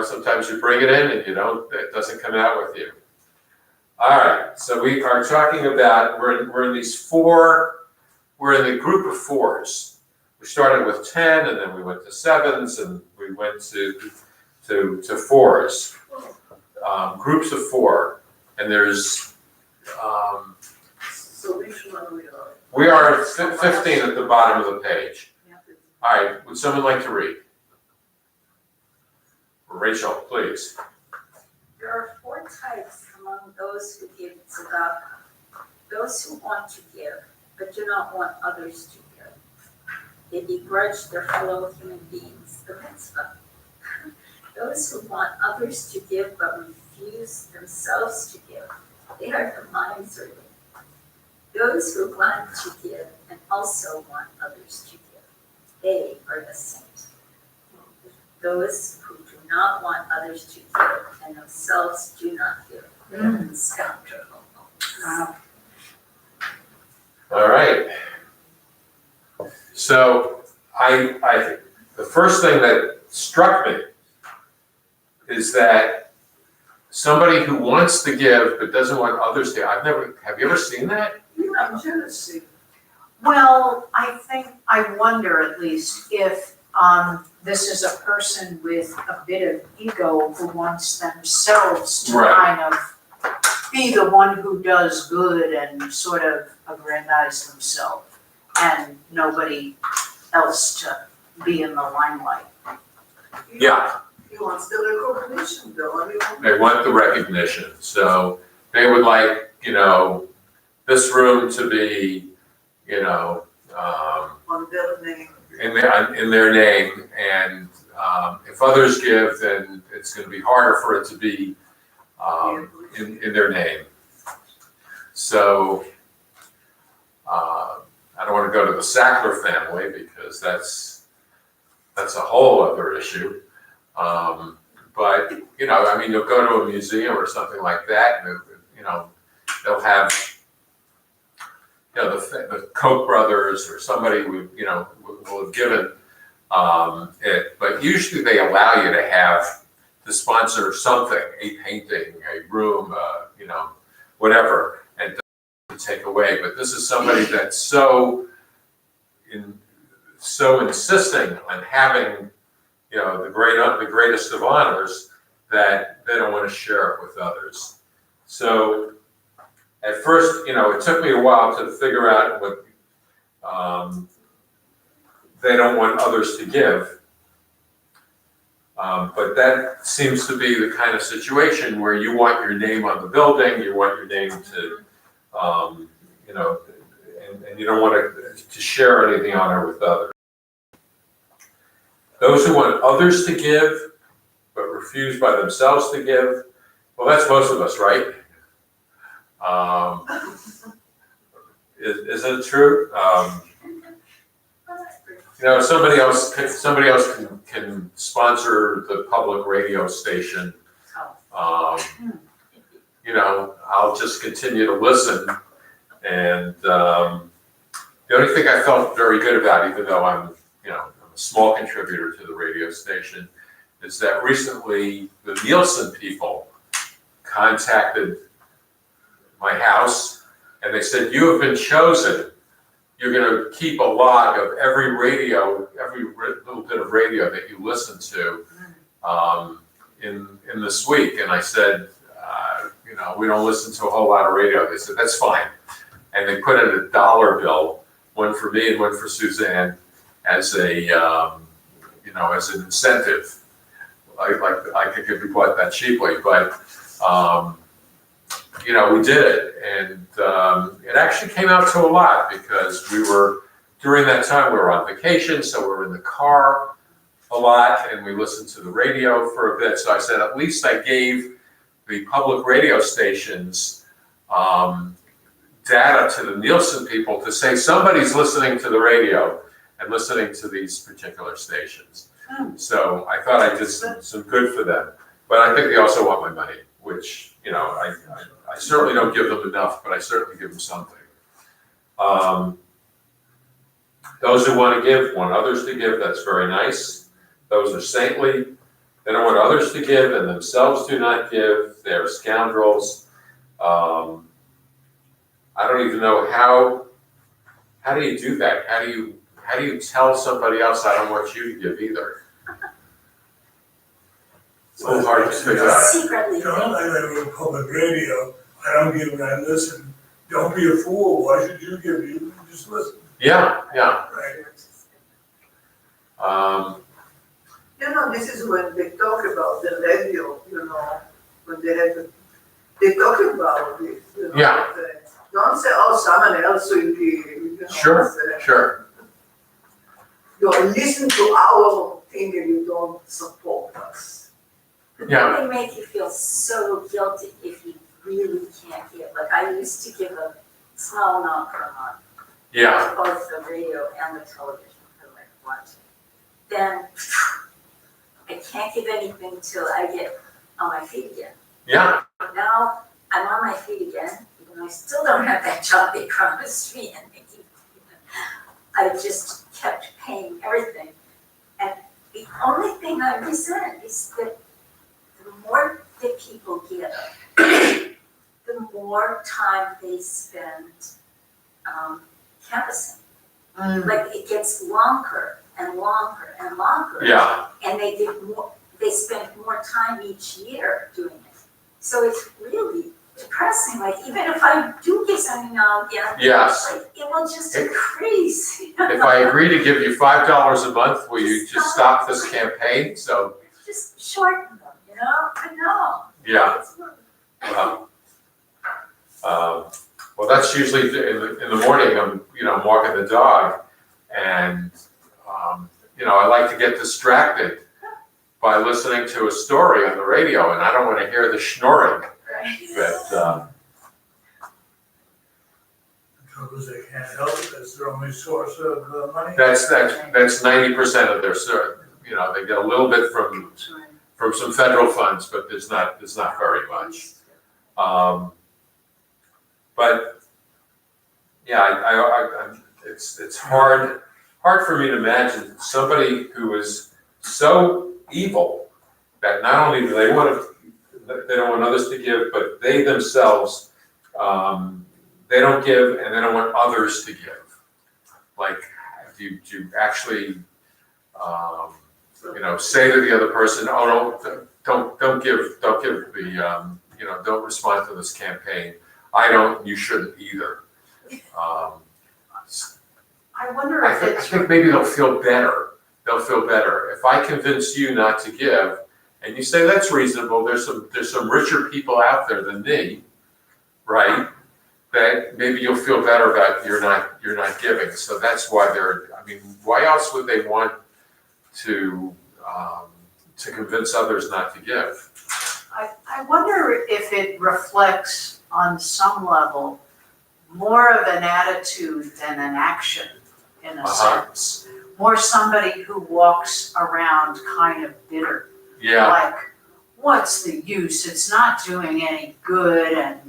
Sometimes you bring it in and it doesn't come out with you. All right, so we are talking about, we're in the group of 4s. We started with 10 and then we went to 7s and we went to 4s. Groups of 4, and there's, So which one we are? we are at 15 at the bottom of the page. All right, would someone like to read? Rachel, please. There are 4 types among those who give tzedakah. Those who want to give, but do not want others to give. They begrudge their fellow human beings the mitzvah. Those who want others to give but refuse themselves to give, they are the miserly. Those who want to give and also want others to give, they are the saints. Those who do not want others to give and themselves do not give, they are the scoundrels. Wow. All right. So the first thing that struck me is that somebody who wants to give but doesn't want others to, have you ever seen that? Yeah, jealousy. Well, I wonder at least if this is a person with a bit of ego who wants themselves to Right. kind of be the one who does good and sort of aggrandize themselves and nobody else to be in the limelight. Yeah. He wants the recognition though, They want the recognition, so they would like, this room to be, on their name. in their name, and if others give, then it's gonna be harder for it to be in their name. So, I don't wanna go to the Sackler family, because that's a whole other issue. But, you'll go to a museum or something like that, and, they'll have, the Koch brothers or somebody will have given it, but usually they allow you to sponsor something, a painting, a room, whatever, and to take away. But this is somebody that's so insisting on having, you know, the greatest of honors, that they don't want to share it with others. So at first, you know, it took me a while to figure out what they don't want others to give. But that seems to be the kind of situation where you want your name on the building, you want your name to, you know, and you don't want to share anything on it with others. Those who want others to give, but refuse by themselves to give, well, that's most of us, right? Isn't it true? You know, somebody else can sponsor the public radio station. You know, I'll just continue to listen. And the only thing I felt very good about, even though I'm a small contributor to the radio station, is that recently the Nielsen people contacted my house and they said, "You have been chosen. You're going to keep a log of every little bit of radio that you listen to in this week." And I said, "You know, we don't listen to a whole lot of radio." They said, "That's fine." And they put in a $1 bill, one for me and one for Suzanne, as a as an incentive. I could be bought that cheaply, but you know, we did it, and it actually came out to a lot, because during that time we were on vacation, so we were in the car a lot, and we listened to the radio for a bit. So I said, at least I gave the public radio stations data to the Nielsen people to say somebody's listening to the radio and listening to these particular stations. So I thought I did some good for them, but I think they also want my money, which, you know, I certainly don't give them enough, but I certainly give them something. Those who want to give, want others to give, that's very nice. Those are saintly. They don't want others to give and themselves do not give. They're scoundrels. I don't even know how do you do that? How do you tell somebody else, I don't want you to give either? It's a little hard to figure out. Secretly. Don't I live with public radio, I don't give and I listen. Don't be a fool, why should you give? You just listen, Yeah. right? You know, this is when they talk about the radio, you know, when they talk about this, you know. Yeah. Don't say, oh, someone else will give, you know. Sure. You listen to our thing and you don't support us. Yeah. They make you feel so guilty if you really can't give. Like, I used to give a small amount per month. Yeah. Both the radio and the television for like watching. Then I can't give anything till I get on my feet again. Yeah. Now I'm on my feet again, even though I still don't have that job they promised me, and I just kept paying everything. And the only thing I resent is that the more that people give, the more time they spend canvassing. Like, it gets longer and longer and longer. Yeah. And they spend more time each year doing it. So it's really depressing. Like, even if I do give something now and again, Yes. like, it will just increase. If I agree to give you $5 a month, will you just stop this campaign? So, Just shorten them, you know? I know. yeah. It's Well, that's usually in the morning. I'm walking the dog, and I like to get distracted by listening to a story on the radio, and I don't want to hear the schnoring. right. But The trouble is they can't help it, that's their only source of money. that's 90% of their they get a little bit from some federal funds, but there's not very much. But yeah, it's hard for me to imagine somebody who is so evil that not only do they don't want others to give, but they themselves they don't give and they don't want others to give. Like, do you actually, say to the other person, oh, don't give the, don't respond to this campaign. I don't, you shouldn't either. I wonder I if think, I it's, think maybe they'll feel better. They'll feel better. If I convince you not to give, and you say that's reasonable, there's some richer people out there than me, right? That maybe you'll feel better about you're not giving. So that's why why else would they want to convince others not to give? I wonder if it reflects on some level more of an attitude than an action, in a sense. More somebody who walks around kind of bitter. Yeah, Like, what's the use? It's not doing any good, and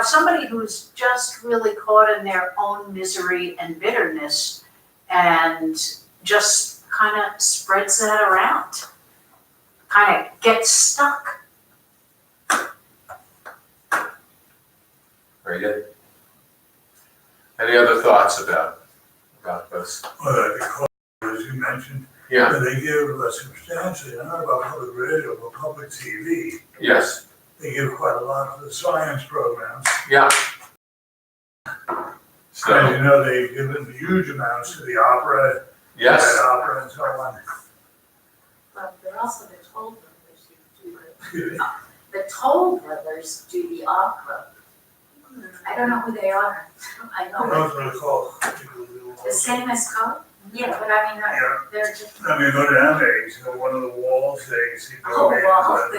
somebody who's just really caught in their own misery and bitterness, and just kind of spreads that around. Kind of gets stuck. very good. Any other thoughts about this? Well, because, as you mentioned, Yeah, they give substantially, not about public radio, but public TV. yes, They give quite a lot for the science programs. yeah. As So, you know, they've given huge amounts to the opera, yes, Red opera and so on. But they're also the Toll Brothers who do Excuse me. the Toll Brothers do the opera. I don't know who they are. I know Those are called people who- the same as Coke. Yeah, but I mean, Yeah. they're just. I mean, go down there, you see one of the walls there, you see. Oh, wow.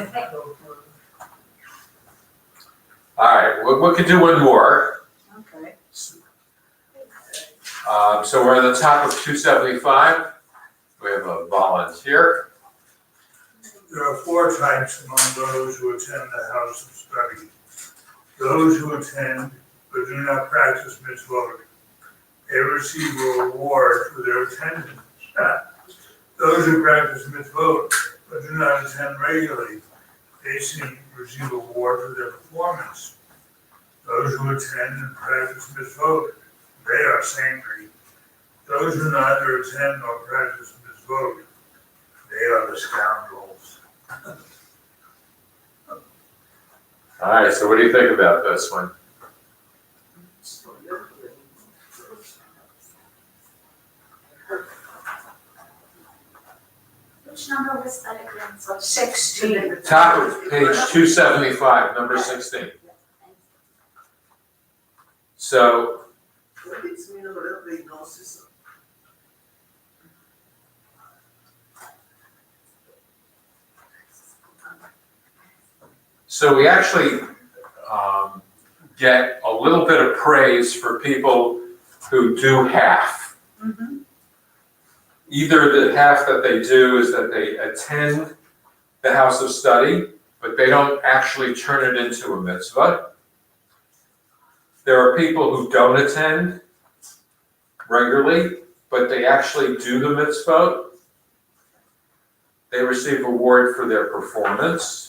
all right, we could do one more. Okay. So we're at the top of 275. We have a volunteer. There are 4 types among those who attend the house of study. Those who attend but do not practice mitzvot, they receive a reward for their attendance. Those who practice mitzvot but do not attend regularly, they receive a reward for their performance. Those who attend and practice mitzvot, they are saintly. Those who neither attend nor practice mitzvot, they are the scoundrels. All right, so what do you think about this one? Which number was that again? So 16. Top of page 275, number 16. So, What is mean of diagnosis? so we actually get a little bit of praise for people who do half. Mhm. Either the half that they do is that they attend the house of study, but they don't actually turn it into a mitzvah. There are people who don't attend regularly, but they actually do the mitzvah. They receive a reward for their performance.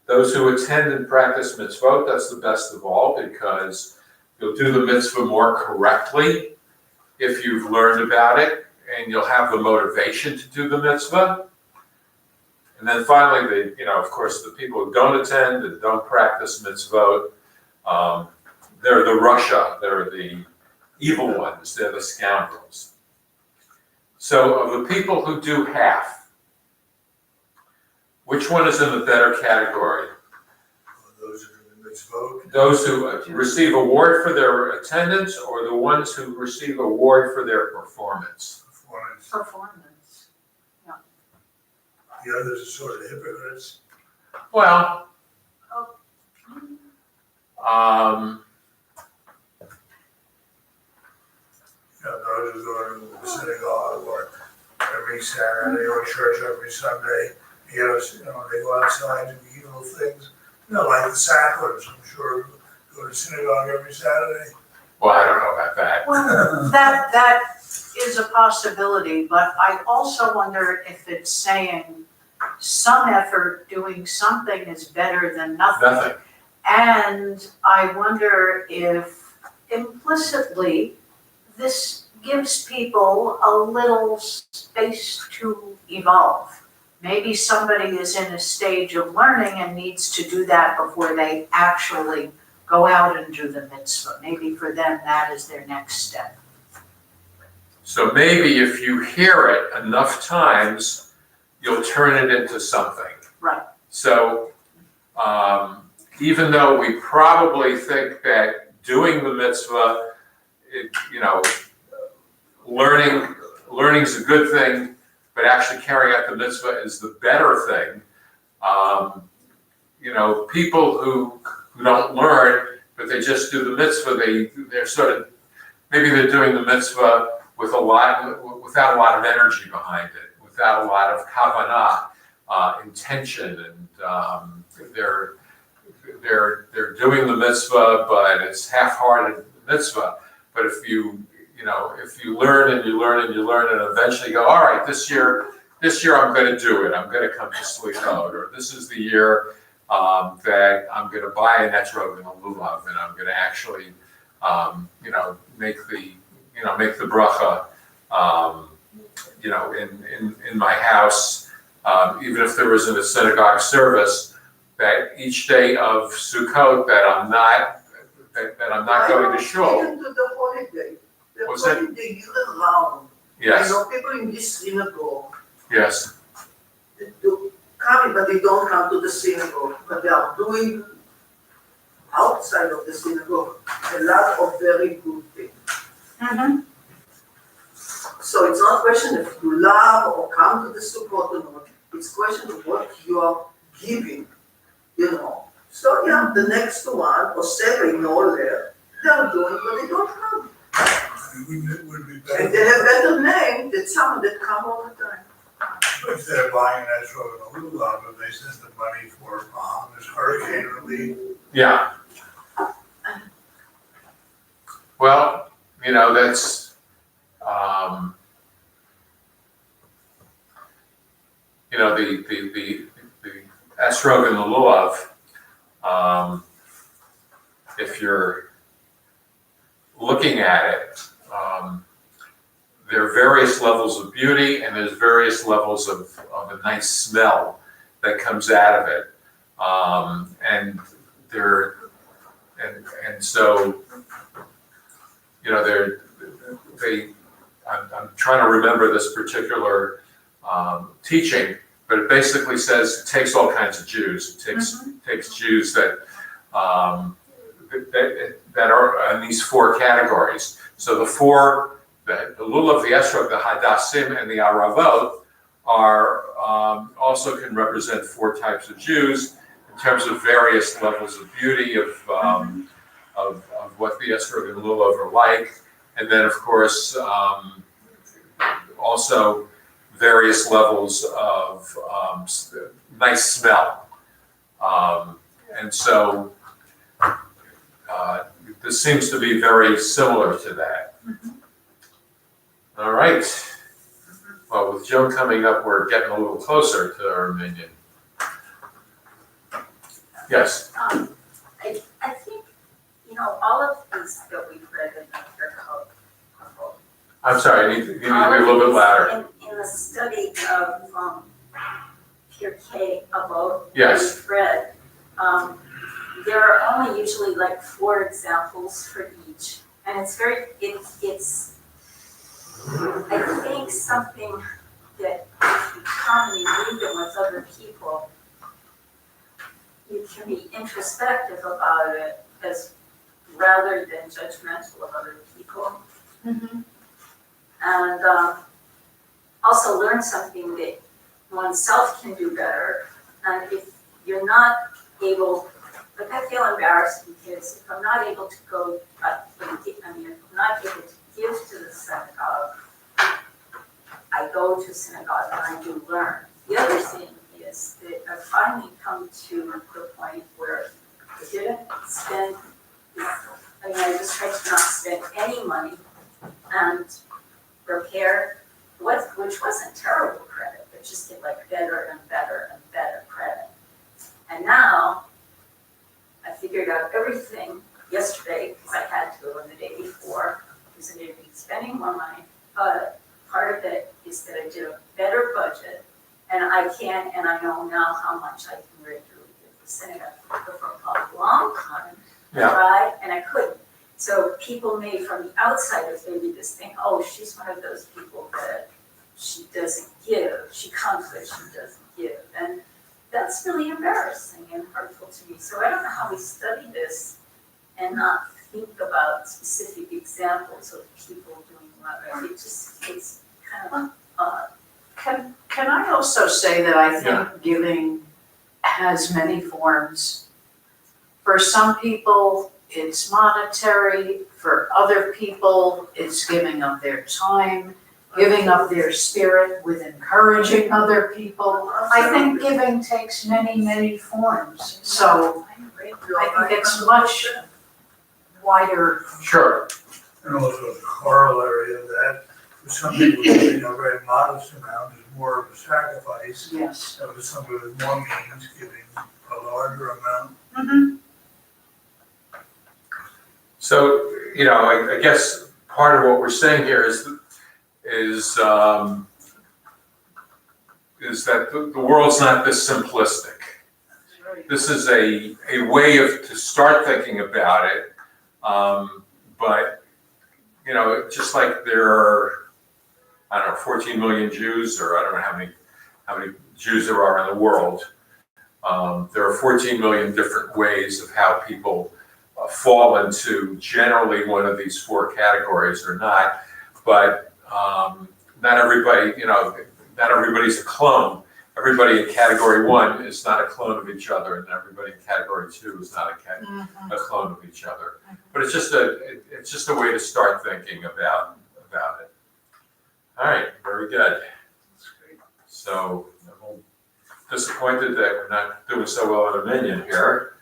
Those who attend and practice mitzvot, that's the best of all, because you'll do the mitzvah more correctly if you've learned about it, and you'll have the motivation to do the mitzvah. And then finally, of course, the people who don't attend and don't practice mitzvot, they're the Russia, they're the evil ones, they're the scoundrels. So of the people who do half, which one is in the better category? Those who do the mitzvot, Those who receive award for their attendance, or the ones who receive award for their performance? performance, Performance. the others are sort of hypocrites. Well, Those who go to the synagogue or every Saturday or church every Sunday, they go outside and do evil things. Like the Sacklers, I'm sure, go to synagogue every Saturday. well, I don't know about that. Well, that is a possibility, but I also wonder if it's saying some effort doing something is better than nothing. Nothing. And I wonder if implicitly this gives people a little space to evolve. Maybe somebody is in a stage of learning and needs to do that before they actually go out and do the mitzvah. Maybe for them, that is their next step. So maybe if you hear it enough times, you'll turn it into something. Right. So even though we probably think that doing the mitzvah, learning's a good thing, but actually carrying out the mitzvah is the better thing. People who don't learn, but they just do the mitzvah, they're sort of, maybe they're doing the mitzvah without a lot of energy behind it, without a lot of kavanah, intention, and they're doing the mitzvah, but it's half-hearted mitzvah. But if you learn and you learn and you learn, and eventually go, all right, this year I'm going to do it. I'm going to come to Slichot, or this is the year that I'm going to buy an etrog and a lulav, and I'm going to actually, make the bracha, in my house, even if there isn't a synagogue service, that each day of Sukkot that I'm not going to shul. Even to the holiday. The What's that? holiday year round. I Yes, know people in this synagogue, yes, they do come, but they don't come to the synagogue, but they are doing outside of the synagogue a lot of very good things. Mm-hmm. So it's not a question if you love or come to the Sukkot or not, it's a question of what you are giving, So yeah, the next one, or seven or there, they are doing what they don't have. It would be And better they have better name than some that come all the time. if they're buying an etrog and a lulav, and they send the money for this hurricane relief. yeah. Well, that's, the etrog and the lulav, if you're looking at it, there are various levels of beauty, and there's various levels of a nice smell that comes out of it. So, I'm trying to remember this particular teaching, but it basically says it takes all kinds of Jews. It takes Jews that are in these four categories. So the lulav, the etrog, the hadassim, and the aravot are also can represent four types of Jews in terms of various levels of beauty of what the etrog and lulav are like, and then of course also various levels of nice smell, and so this seems to be very similar to that. All right. Well, with Joe coming up, we're getting a little closer to our minion. Yes. I think, all of these that we've read in the Pirkei Avot. I'm sorry. You need to be a little bit louder. In the study of Pirkei Avot that Yes. we've read, there are only usually like 4 examples for each, and it's I think something that if you come and you read them with other people, you can be introspective about it as rather than judgmental of other people. Mm-hmm. And also learn something that oneself can do better. And if you're not able, like I feel embarrassed because if I'm not able to go, if I'm not able to give to the synagogue, I go to synagogue and I do learn. The other thing is that I've finally come to the point where I didn't spend, I just tried to not spend any money and prepare which wasn't terrible credit, but just get like better and better and better credit. And now I figured figured out everything yesterday, because I had to, and the day before, because I didn't be spending more money. But part of it is that I did a better budget, and I know now how much I can regularly give the Seneca. But for a long time, I Yeah. tried, and I couldn't. So people may, from the outsiders, maybe just think, oh, she's one of those people that she doesn't give, she comes but she doesn't give. And that's really embarrassing and hurtful to me. So I don't know how we study this and not think about specific examples of people doing well. It's kind of odd. Can I also say that I think giving has many forms. For some people, it's monetary. For other people, it's giving of their time, giving of their spirit with encouraging other people. I think giving takes many, many forms. So I think it's much wider. Sure. And also the corollary of that, for some people, giving a very modest amount is more of a sacrifice. Yes. And for somebody with more means, giving a larger amount. Mm-hmm. So, I guess part of what we're saying here is that the world's not this simplistic. This is a way to start thinking about it, but just like there are, 14 million Jews, or I don't know how many Jews there are in the world. There are 14 million different ways of how people fall into generally one of these four categories or not, but not everybody's a clone. Everybody in category 1 is not a clone of each other, and everybody in category 2 is not a clone of each other. But it's just a way to start thinking about it. All right, very good. So I'm disappointed that we're not doing so well on Armenian here.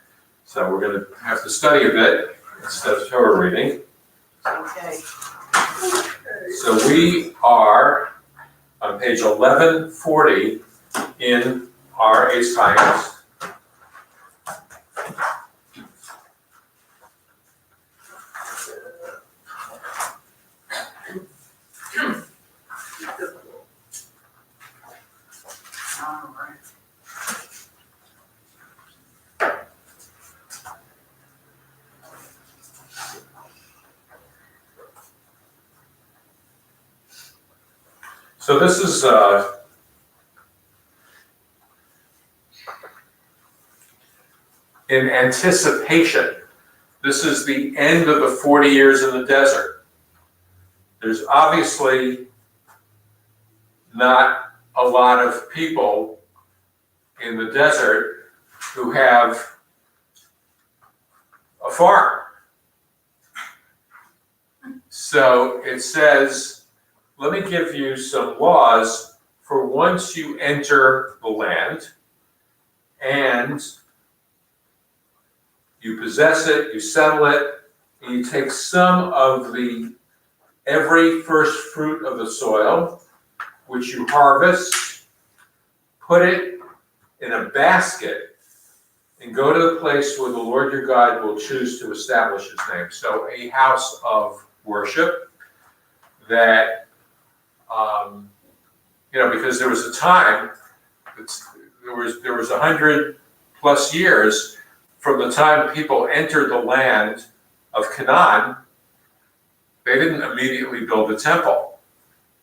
So we're going to have to study a bit instead of Torah reading. Okay. So we are on page 1140 in our Eitz Chaim. All right. So this is in anticipation. This is the end of the 40 years in the desert. There's obviously not a lot of people in the desert who have a farm. So it says, let me give you some laws for once you enter the land and you possess it, you settle it, and you take some of every first fruit of the soil, which you harvest, put it in a basket, and go to the place where the Lord your God will choose to establish his name. So a house of worship that, because there was a time, there was 100+ years from the time people entered the land of Canaan. They didn't immediately build a temple.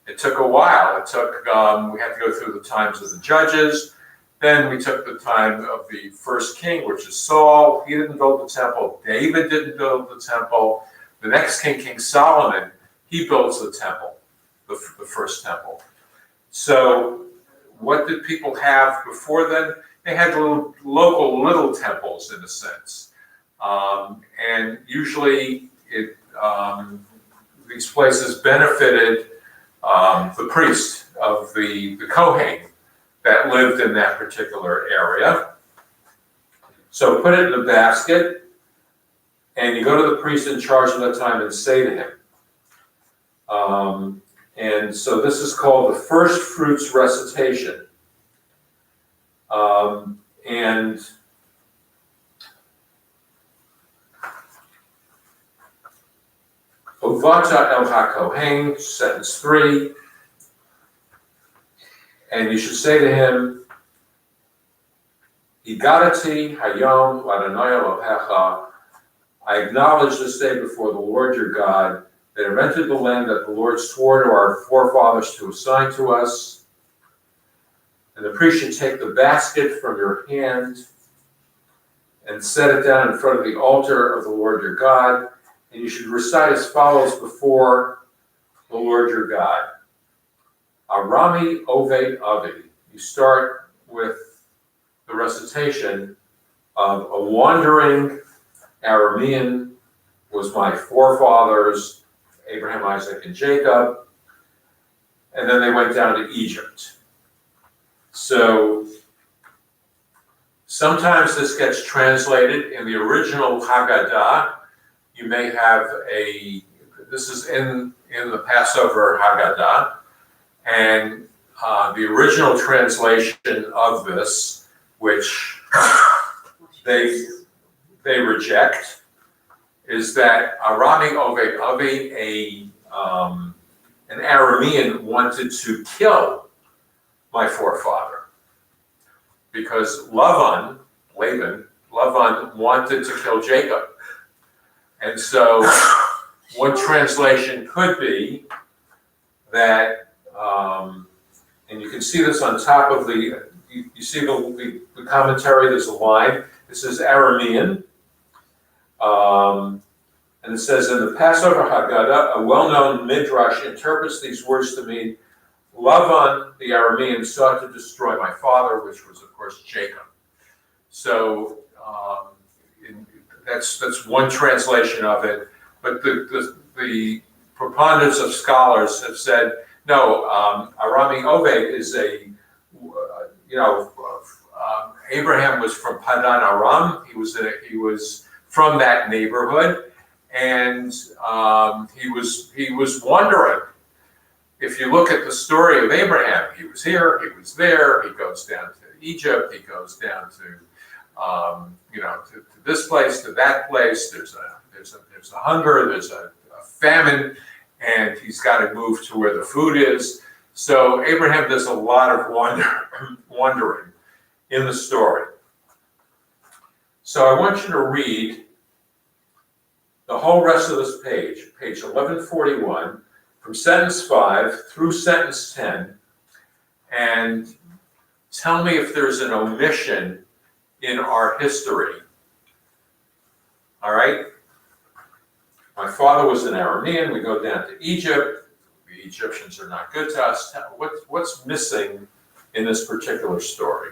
It took a while. It took, we had to go through the times of the judges. Then we took the time of the first king, which is Saul. He didn't build the temple. David didn't build the temple. The next king, King Solomon, he builds the temple, the first temple. So what did people have before then? They had local little temples, in a sense. And usually these places benefited the priest of the Kohen that lived in that particular area. So put it in a basket, and you go to the priest in charge at that time and say to him. And so this is called the first fruits recitation. And Uvata el HaKohen, sentence 3. And you should say to him, Igadati hayom l'Adonai Elohecha. I acknowledge this day before the Lord your God that I've entered the land that the Lord swore to our forefathers to assign to us. And the priest should take the basket from your hand and set it down in front of the altar of the Lord your God. And you should recite as follows before the Lord your God. Arami Oved Avi. You start with the recitation of a wandering Aramean was my forefathers, Abraham, Isaac, and Jacob, and then they went down to Egypt. So sometimes this gets translated in the original Haggadah. You may have this is in the Passover Haggadah, and the original translation of this, which they reject, is that Arami Oved Avi, an Aramean, wanted to kill my forefather because Laban wanted to kill Jacob. And so one translation could be that, and you can see this on top of you see the commentary, there's a line, it says Aramean, and it says in the Passover Haggadah, a well-known midrash interprets these words to mean, Laban, the Aramean, sought to destroy my father, which was, of course, Jacob. So that's one translation of it. But the preponderance of scholars have said, no, Arami Oved is Abraham was from Padan Aram. He was from that neighborhood, and he was wandering. If you look at the story of Abraham, he was here, he was there, he goes down to Egypt, he goes down to this place, to that place. There's a hunger, there's a famine, and he's got to move to where the food is. So Abraham does a lot of wandering in the story. So I want you to read the whole rest of this page 1141, from sentence 5 through sentence 10, and tell me if there's an omission in our history. All right? My father was an Aramean. We go down to Egypt. The Egyptians are not good to us. What's missing in this particular story?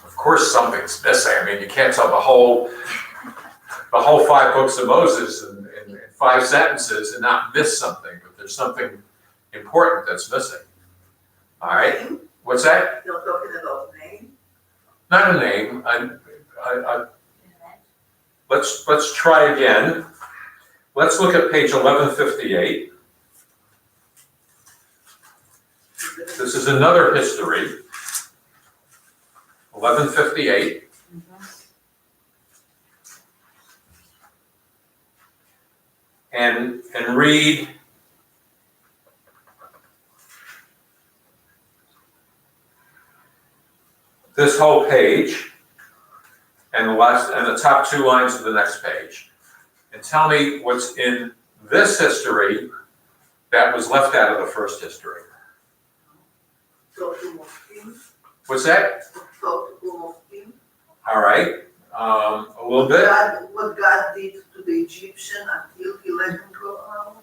Of course something's missing. I mean, you can't tell the whole 5 books of Moses in 5 sentences and not miss something, but there's something important that's missing. All right? Name? What's that? You're talking about name? Not a name. Let's try again. Let's look at page 1158. This is another history. 1158. And read this whole page and the top 2 lines of the next page, and tell me what's in this history that was left out of the first history. What's that? All right, a little bit. What God did to the Egyptian until he let him go out?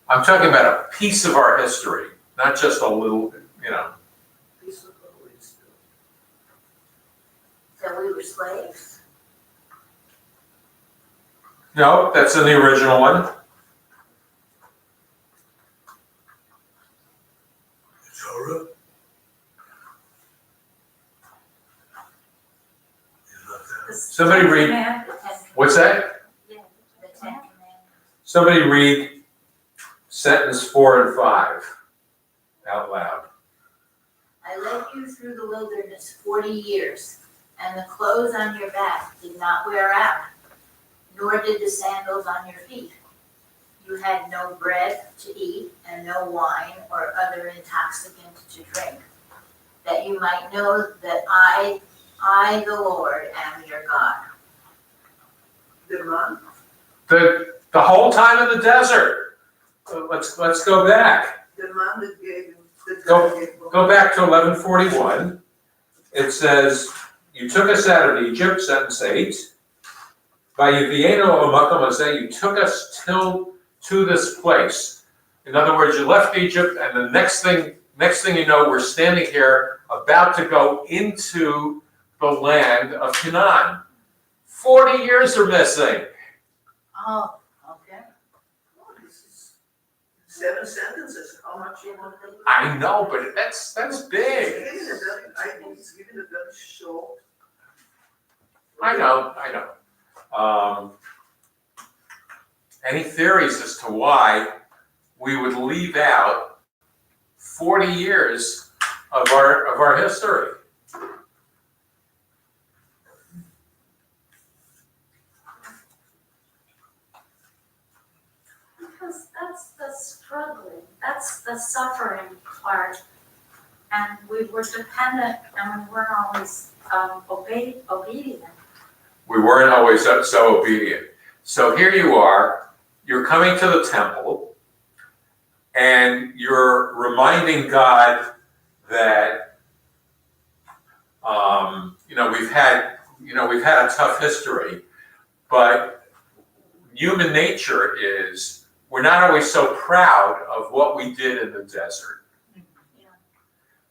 I'm talking about a piece of our history, not just a little, Piece of our wisdom. That we were slaves? No, that's in the original one. Torah? Is not that. Somebody read- What's that? The Ten Commandments. Somebody read sentence 4 and 5 out loud. I led you through the wilderness 40 years, and the clothes on your back did not wear out, nor did the sandals on your feet. You had no bread to eat and no wine or other intoxicant to drink, that you might know that I, the Lord, am your God. The man, The whole time in the desert. Let's go back. the man that gave him, that Go- God gave him. Go back to 1141. It says, you took us out of Egypt, sentence 8. By Yuvienu Amakom Azeh, you took us to this place. In other words, you left Egypt, and the next thing you know, we're standing here about to go into the land of Canaan. 40 years are missing. Oh, okay. Oh, this is 7 sentences, how much you want to? I know, but that's big. It's given a very short. I know. Any theories as to why we would leave out 40 years of our history? Because that's the struggling, that's the suffering part. And we were dependent and we weren't always obedient. We weren't always so obedient. So here you are, you're coming to the temple, and you're reminding God that, we've had a tough history, but human nature is, we're not always so proud of what we did in the desert. Yeah.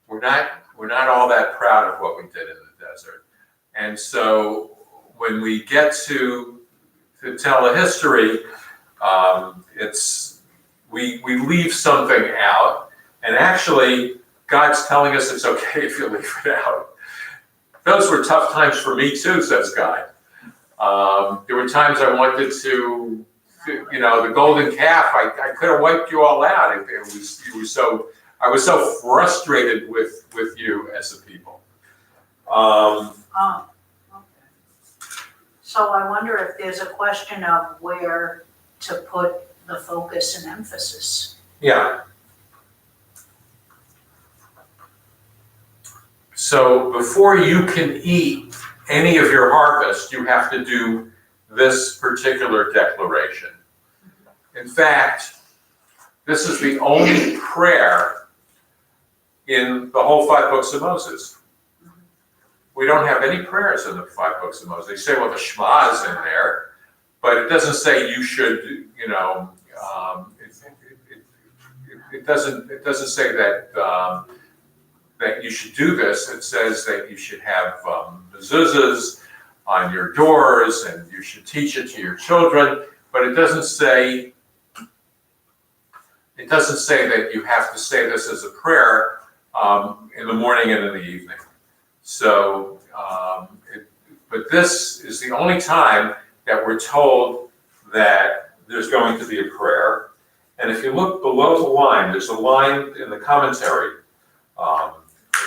We're not all that proud of what we did in the desert. And so when we get to tell a history, we leave something out, and actually God's telling us it's okay if you leave it out. Those were tough times for me too, says God. There were times I wanted to, the golden calf, I could have wiped you all out. I was so frustrated with you as a people. Oh, okay. So I wonder if there's a question of where to put the focus and emphasis. Yeah. So before you can eat any of your harvest, you have to do this particular declaration. In fact, this is the only prayer in the whole 5 books of Moses. We don't have any prayers in the 5 books of Moses. They say, well, the Shema is in there, but it doesn't say you should, it doesn't say that that you should do this. It says that you should have mezuzahs on your doors, and you should teach it to your children. But it doesn't say that you have to say this as a prayer in the morning and in the evening. So, but this is the only time that we're told that there's going to be a prayer. And if you look below the line, there's a line in the commentary,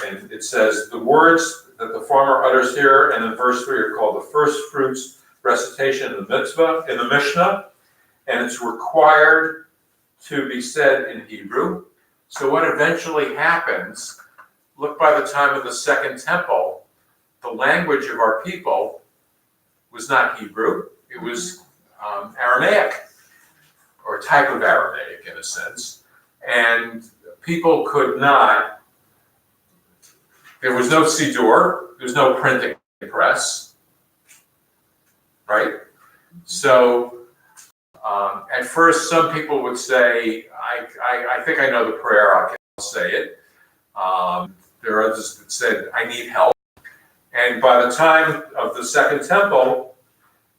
and it says, the words that the farmer utters here and in verse 3 are called the first fruits recitation in the mitzvah, in the Mishnah, and it's required to be said in Hebrew. So what eventually happens, look, by the time of the Second Temple, the language of our people was not Hebrew, it was Aramaic, or a type of Aramaic in a sense, and people could not, there was no Siddur, there was no printing press, right? So At first, some people would say, I think I know the prayer, I'll say it. There are others that said, I need help. And by the time of the Second Temple,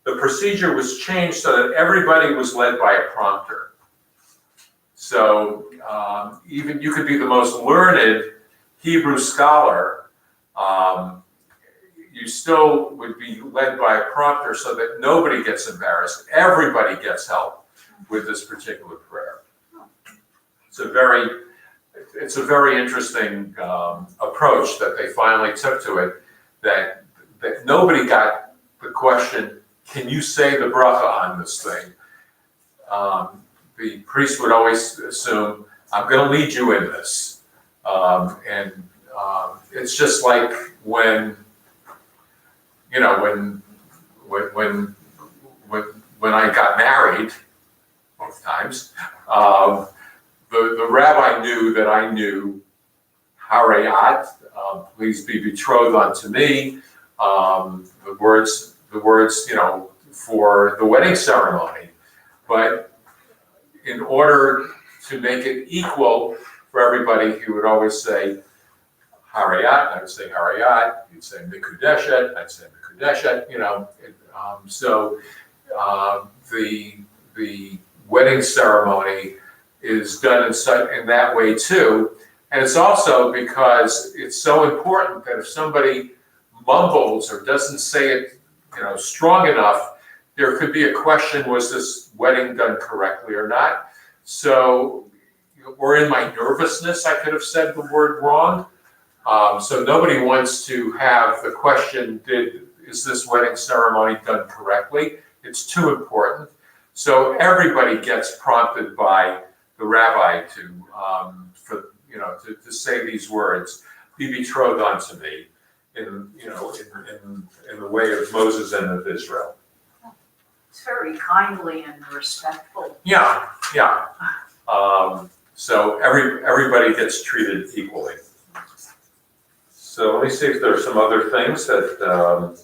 the procedure was changed so that everybody was led by a prompter. So even you could be the most learned Hebrew scholar, you still would be led by a prompter so that nobody gets embarrassed. Everybody gets help with this particular prayer. It's a very interesting approach that they finally took to it, that nobody got the question, can you say the bracha on this thing? The priest would always assume, I'm going to lead you in this. It's just like when I got married, both times, the rabbi knew that I knew Harayat, please be betrothed unto me, the words, for the wedding ceremony. But in order to make it equal for everybody, he would always say Harayat, and I would say Harayat, he'd say Mikudeshet, I'd say Mikudeshet, so the wedding ceremony is done in that way too. And it's also because it's so important that if somebody mumbles or doesn't say it, strong enough, there could be a question, was this wedding done correctly or not? So, or in my nervousness, I could have said the word wrong. So nobody wants to have the question, is this wedding ceremony done correctly? It's too important. So everybody gets prompted by the rabbi to say these words, be betrothed unto me, in the way of Moses and of Israel. It's very kindly and respectful. Yeah. So everybody gets treated equally. So let me see if there are some other things that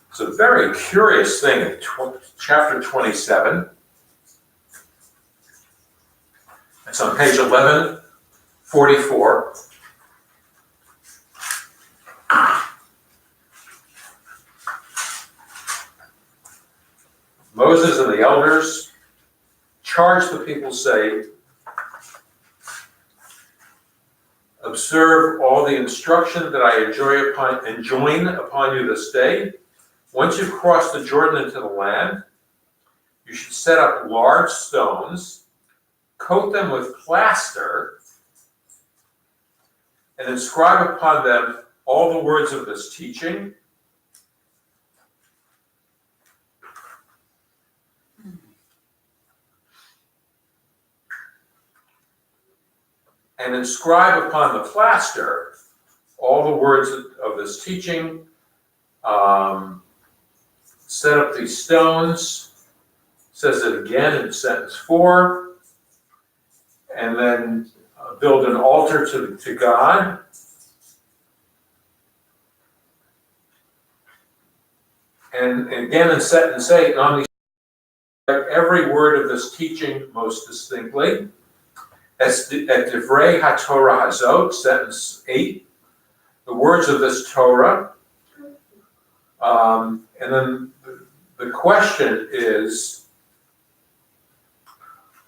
it's a very curious thing in chapter 27. It's on page 1144. Moses and the elders charge the people, say, observe all the instruction that I enjoin upon you this day. Once you've crossed the Jordan into the land, you should set up large stones, coat them with plaster, and inscribe upon them all the words of this teaching. And inscribe upon the plaster all the words of this teaching. Set up these stones, says it again in sentence 4, and then build an altar to God. And again in sentence 8, on these, every word of this teaching most distinctly. At Divrei HaTorah Hazot, sentence 8, the words of this Torah. And then the question is,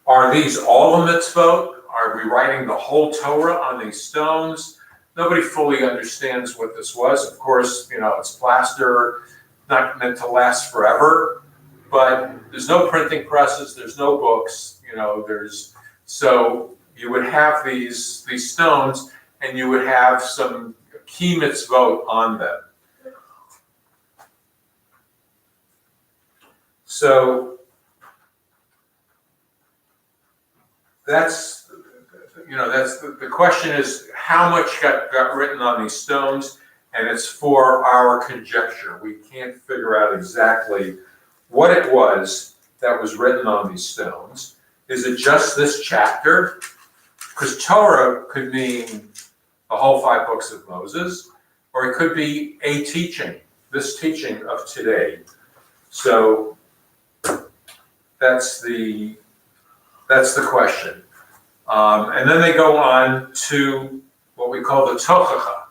are these all the mitzvot? Are we writing the whole Torah on these stones? Nobody fully understands what this was. Of course, it's plaster, not meant to last forever, but there's no printing presses, there's no books, so you would have these stones and you would have some key mitzvot on them. So that's the question is, how much got written on these stones? And it's for our conjecture. We can't figure out exactly what it was that was written on these stones. Is it just this chapter? Because Torah could mean the whole 5 books of Moses, or it could be a teaching. this teaching of today. So that's the question. And then they go on to what we call the tochacha.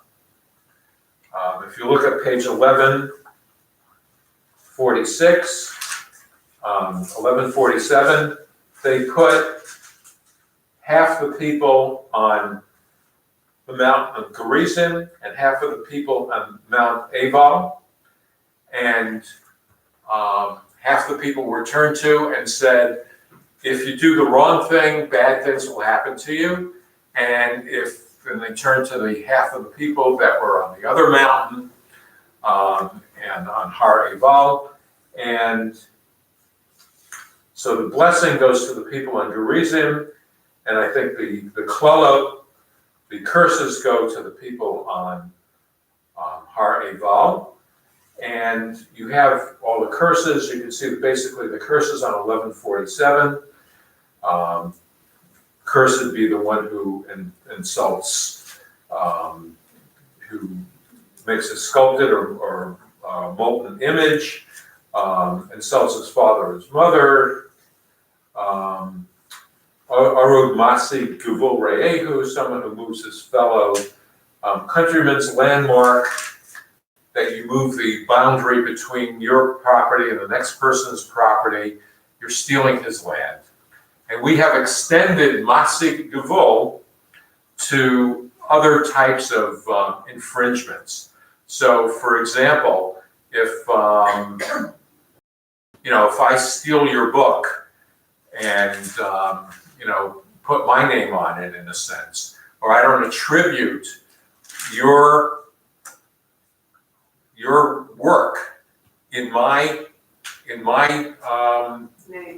If you look at page 1146, 1147, they put half the people on the mountain of Gerizim and half of the people on Mount Ebal. And half the people were turned to and said, if you do the wrong thing, bad things will happen to you. And they turned to the half of the people that were on the other mountain and on Har Ebal. And so the blessing goes to the people on Gerizim, and I think the klala, the curses go to the people on Har Ebal. And you have all the curses. You can see basically the curses on 1147. Cursed be the one who insults, who makes a sculpted or molten image, insults his father or his mother. Arug Masi Guvul Re'ehu, someone who moves his fellow countryman's landmark, that you move the boundary between your property and the next person's property, you're stealing his land. And we have extended Masik Gavul to other types of infringements. So, for example, if I steal your book and put my name on it in a sense, or I don't attribute your work in my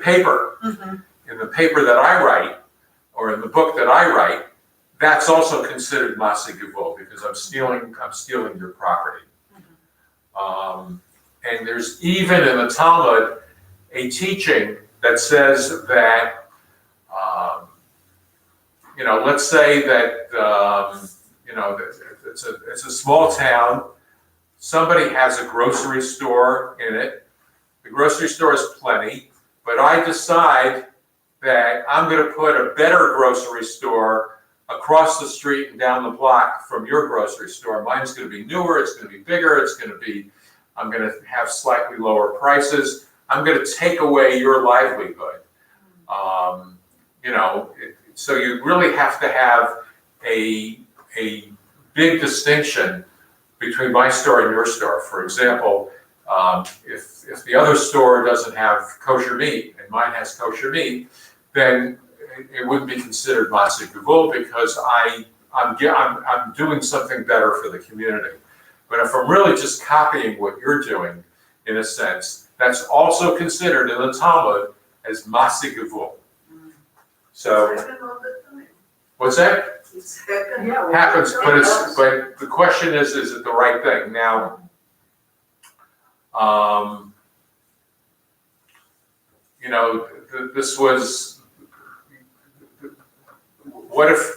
paper. Mm-hmm. In the paper that I write, or in the book that I write, that's also considered Masi Gavul because I'm stealing your property. And there's even in the Talmud a teaching that says that, let's say that it's a small town. Somebody has a grocery store in it. The grocery store is plenty, but I decide that I'm going to put a better grocery store across the street and down the block from your grocery store. Mine's going to be newer, it's going to be bigger, I'm going to have slightly lower prices. I'm going to take away your livelihood. So you really have to have a big distinction between my store and your store. For example, if the other store doesn't have kosher meat and mine has kosher meat, then it wouldn't be considered Masik Gavul because I'm doing something better for the community. But if I'm really just copying what you're doing, in a sense, that's also considered in the Talmud as Masik Gavul. So, what's that? It's happened. Yeah. Happens, but the question is it the right thing? Now, this was. What if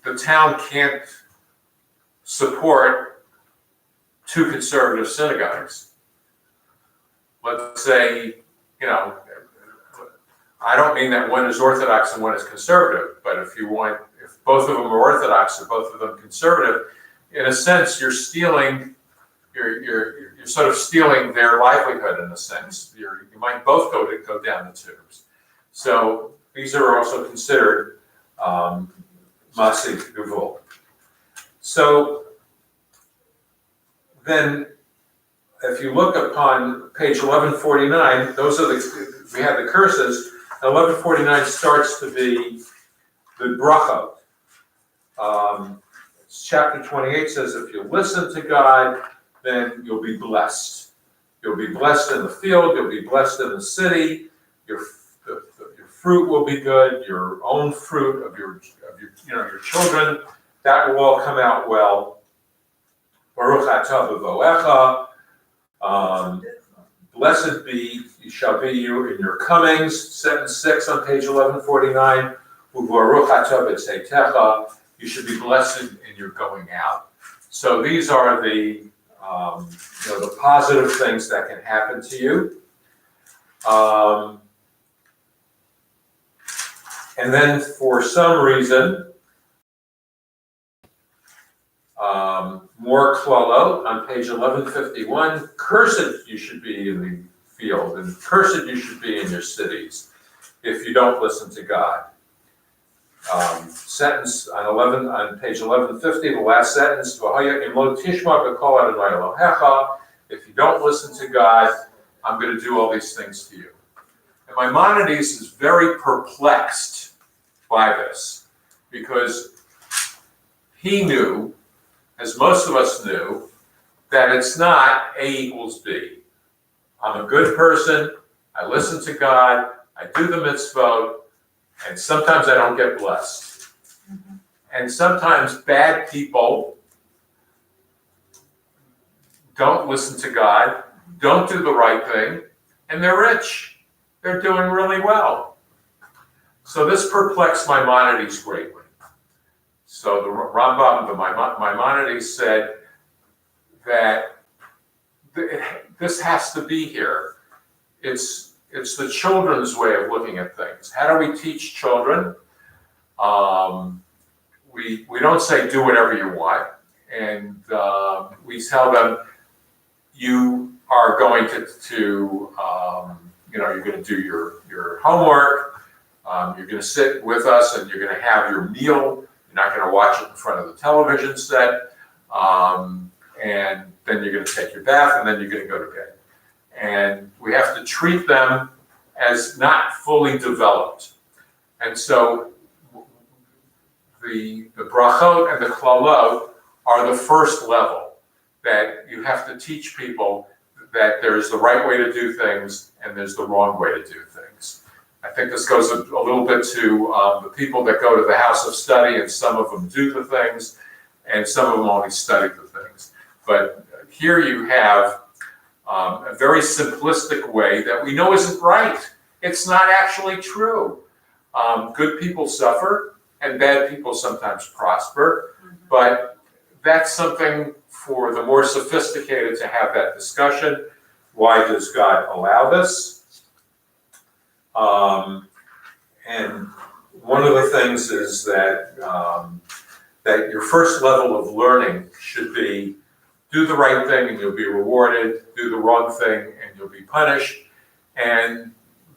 the town can't support two conservative synagogues? Let's say, I don't mean that one is Orthodox and one is conservative, but if both of them are Orthodox or both of them conservative, in a sense, you're stealing. You're sort of stealing their livelihood in a sense. You might both go down the tubes. So these are also considered Masik Gavul. So then, if you look upon page 1149, we have the curses. 1149 starts to be the brachot. Chapter 28 says, if you listen to God, then you'll be blessed. You'll be blessed in the field. You'll be blessed in the city. Your fruit will be good. Your own fruit of your children, that will all come out well. Baruch atah b'voecha. Blessed shall be you in your comings. Sentence 6 on page 1149. U'baruch atah b'tzeitecha. You should be blessed in your going out. So these are the, the positive things that can happen to you. And then for some reason, more klolot on page 1151, cursed you should be in the field, and cursed you should be in your cities if you don't listen to God. Sentence on page 1150, the last sentence, if you don't listen to God, I'm going to do all these things to you. And Maimonides is very perplexed by this, because he knew, as most of us knew, that it's not A equals B. I'm a good person, I listen to God, I do the mitzvot, and sometimes I don't get blessed. And sometimes bad people don't listen to God, don't do the right thing, and they're rich. They're doing really well. So this perplexed Maimonides greatly. So the Rambam, the Maimonides said that this has to be here. It's the children's way of looking at things. How do we teach children? We don't say do whatever you want, and we tell them you are going to you're going to do your homework. You're going to sit with us, and you're going to have your meal. You're not going to watch it in front of the television set, and then you're going to take your bath, and then you're going to go to bed. And we have to treat them as not fully developed. And so the brachot and the klalot are the first level, that you have to teach people that there's the right way to do things and there's the wrong way to do things. I think this goes a little bit to the people that go to the house of study, and some of them do the things and some of them only study the things. But here you have a very simplistic way that we know isn't right. It's not actually true. Good people suffer and bad people sometimes prosper, but that's something for the more sophisticated to have that discussion. Why does God allow this? And one of the things is that that your first level of learning should be do the right thing and you'll be rewarded, do the wrong thing and you'll be punished. And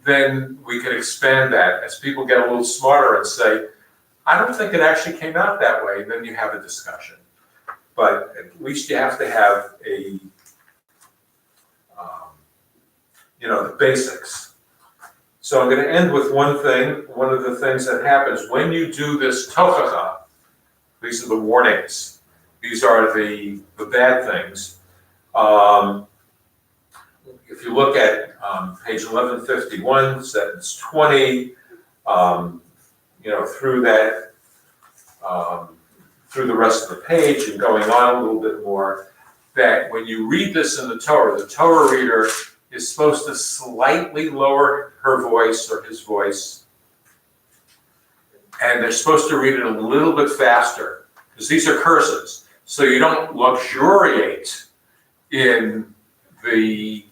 then we can expand that as people get a little smarter and say, I don't think it actually came out that way, and then you have a discussion. But at least you have to have a, the basics. So I'm going to end with one thing. One of the things that happens when you do this tochacha, these are the warnings. These are the bad things. If you look at page 1151, sentence 20, through that, through the rest of the page and going on a little bit more, that when you read this in the Torah reader is supposed to slightly lower her voice or his voice, and they're supposed to read it a little bit faster, because these are curses. So you don't luxuriate in the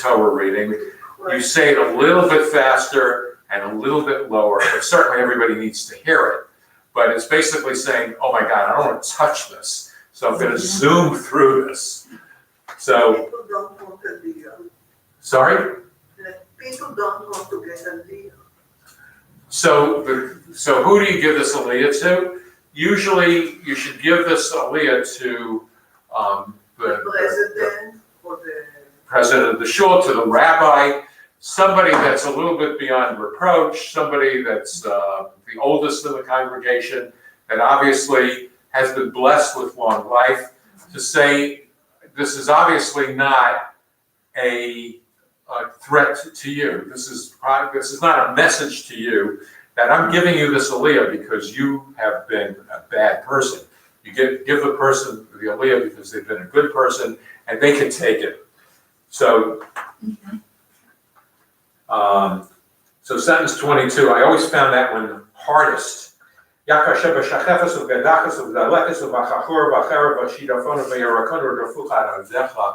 Torah reading. You say it a little bit faster and a little bit lower, but certainly everybody needs to hear it. But it's basically saying, oh my God, I don't want to touch this, so I'm going to zoom through this. So, People don't want a deal. sorry? People don't want to get a deal. So who do you give this aliyah to? Usually you should give this aliyah to The president or the president of the shul, to the rabbi, somebody that's a little bit beyond reproach, somebody that's the oldest in the congregation, that obviously has been blessed with long life, to say, this is obviously not a threat to you. This is not a message to you that I'm giving you this aliyah because you have been a bad person. You give the person the aliyah because they've been a good person and they can take it. So, so sentence 22, I always found that one hardest Yakasha v'shachefes uv'gedachas uv'daleches uv'achachor v'acherev v'shidafon v'yarakon v'dafucha adavzecha.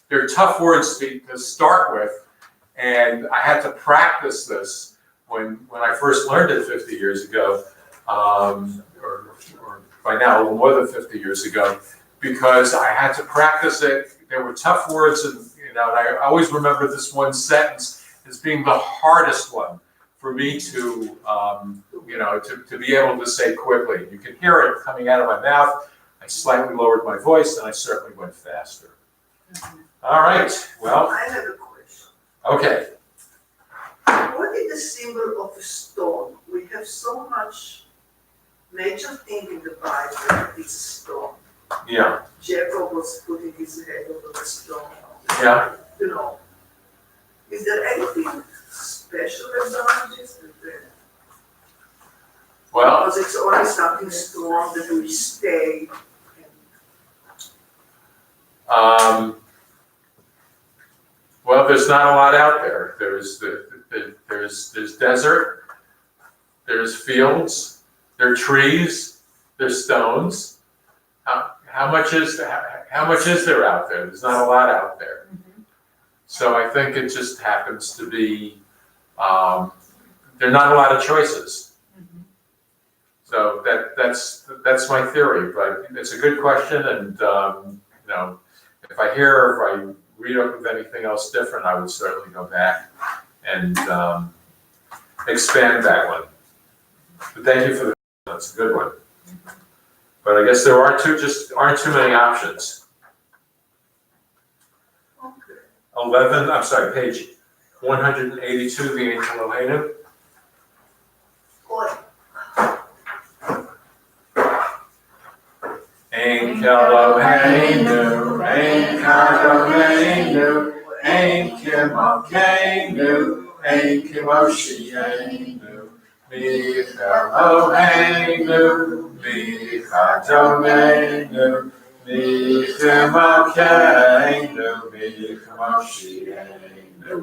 They're tough words to start with, and I had to practice this when I first learned it 50 years ago, or by now a little more than 50 years ago, because I had to practice it. There were tough words, and and I always remember this one sentence as being the hardest one for me to be able to say quickly. You can hear it coming out of my mouth. I slightly lowered my voice, and I certainly went faster. All right, well, I have a question. okay. What is the symbol of a stone? We have so much major thing in the Bible, it's a stone. Yeah, Jacob was putting his head over the stone. yeah. Is there anything special about this? Well, Because it's only something strong that will stay. well, there's not a lot out there. There's desert, there's fields, there are trees, there's stones. How much is there out there? There's not a lot out there. So I think it just happens to be there are not a lot of choices. So that's my theory, but it's a good question, and if I hear or if I read up of anything else different, I would certainly go back and expand that one. But thank you for that's a good one. But I guess there aren't too many options. 11, page 182, the Angel Elohenu. Ein Eloheinu, Ein Kadoshenu, Ein Kimokeinu, Ein Kimoshienu, Mich Eloheinu, Mich Adonenu, Mich Kimokeinu, Mich Moshienu.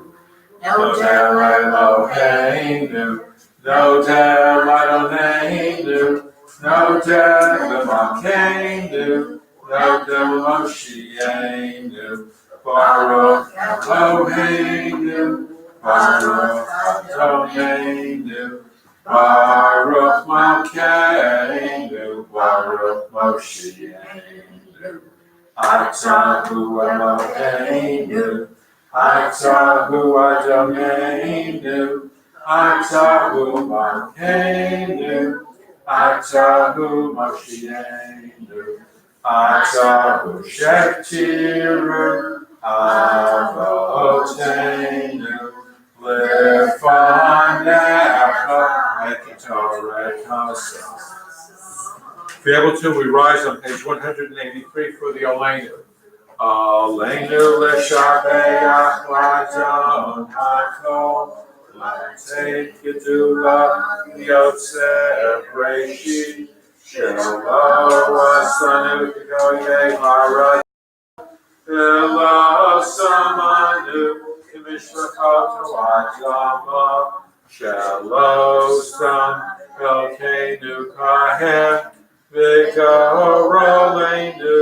Nodel Eloheinu, Nodel Adonenu, Nodel Eloheinu, Nodel Moshienu, Baruch Eloheinu, Baruch Adonenu, Baruch Malkeinu, Baruch Moshienu. Atahu Eloheinu, Atahu Adonenu, Atahu Malkeinu, Atahu Moshienu, Atahu Shektiru, Avotenu, Lefanecha, Ekatorekasa. If you're able to, we rise on page 183 for the Aleinu. Aleinu l'shabeach l'adon hakol, l'teit gedula yotzer breishi, shelo asanu k'goyei ha'ara, v'lo samanu k'mishpachoto adama, shelo sam elkeinu kahem, v'goroleinu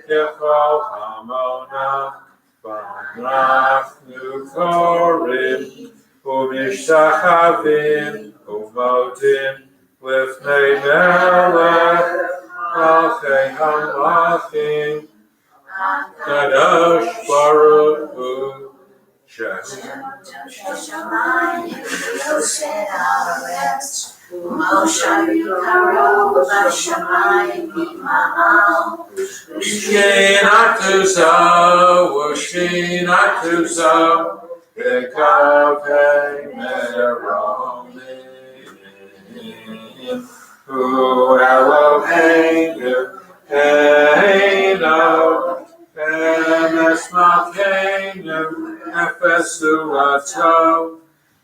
k'chol hamona, v'anachnu korim, u'mishtachavim, u'modim, lifnei melech, malchei hamachim, kadosh baruch hu, Shinatuso, Bekavei Meromim, Hu Eloheinu, Eino, Emes Malkeinu, Efesu Ato,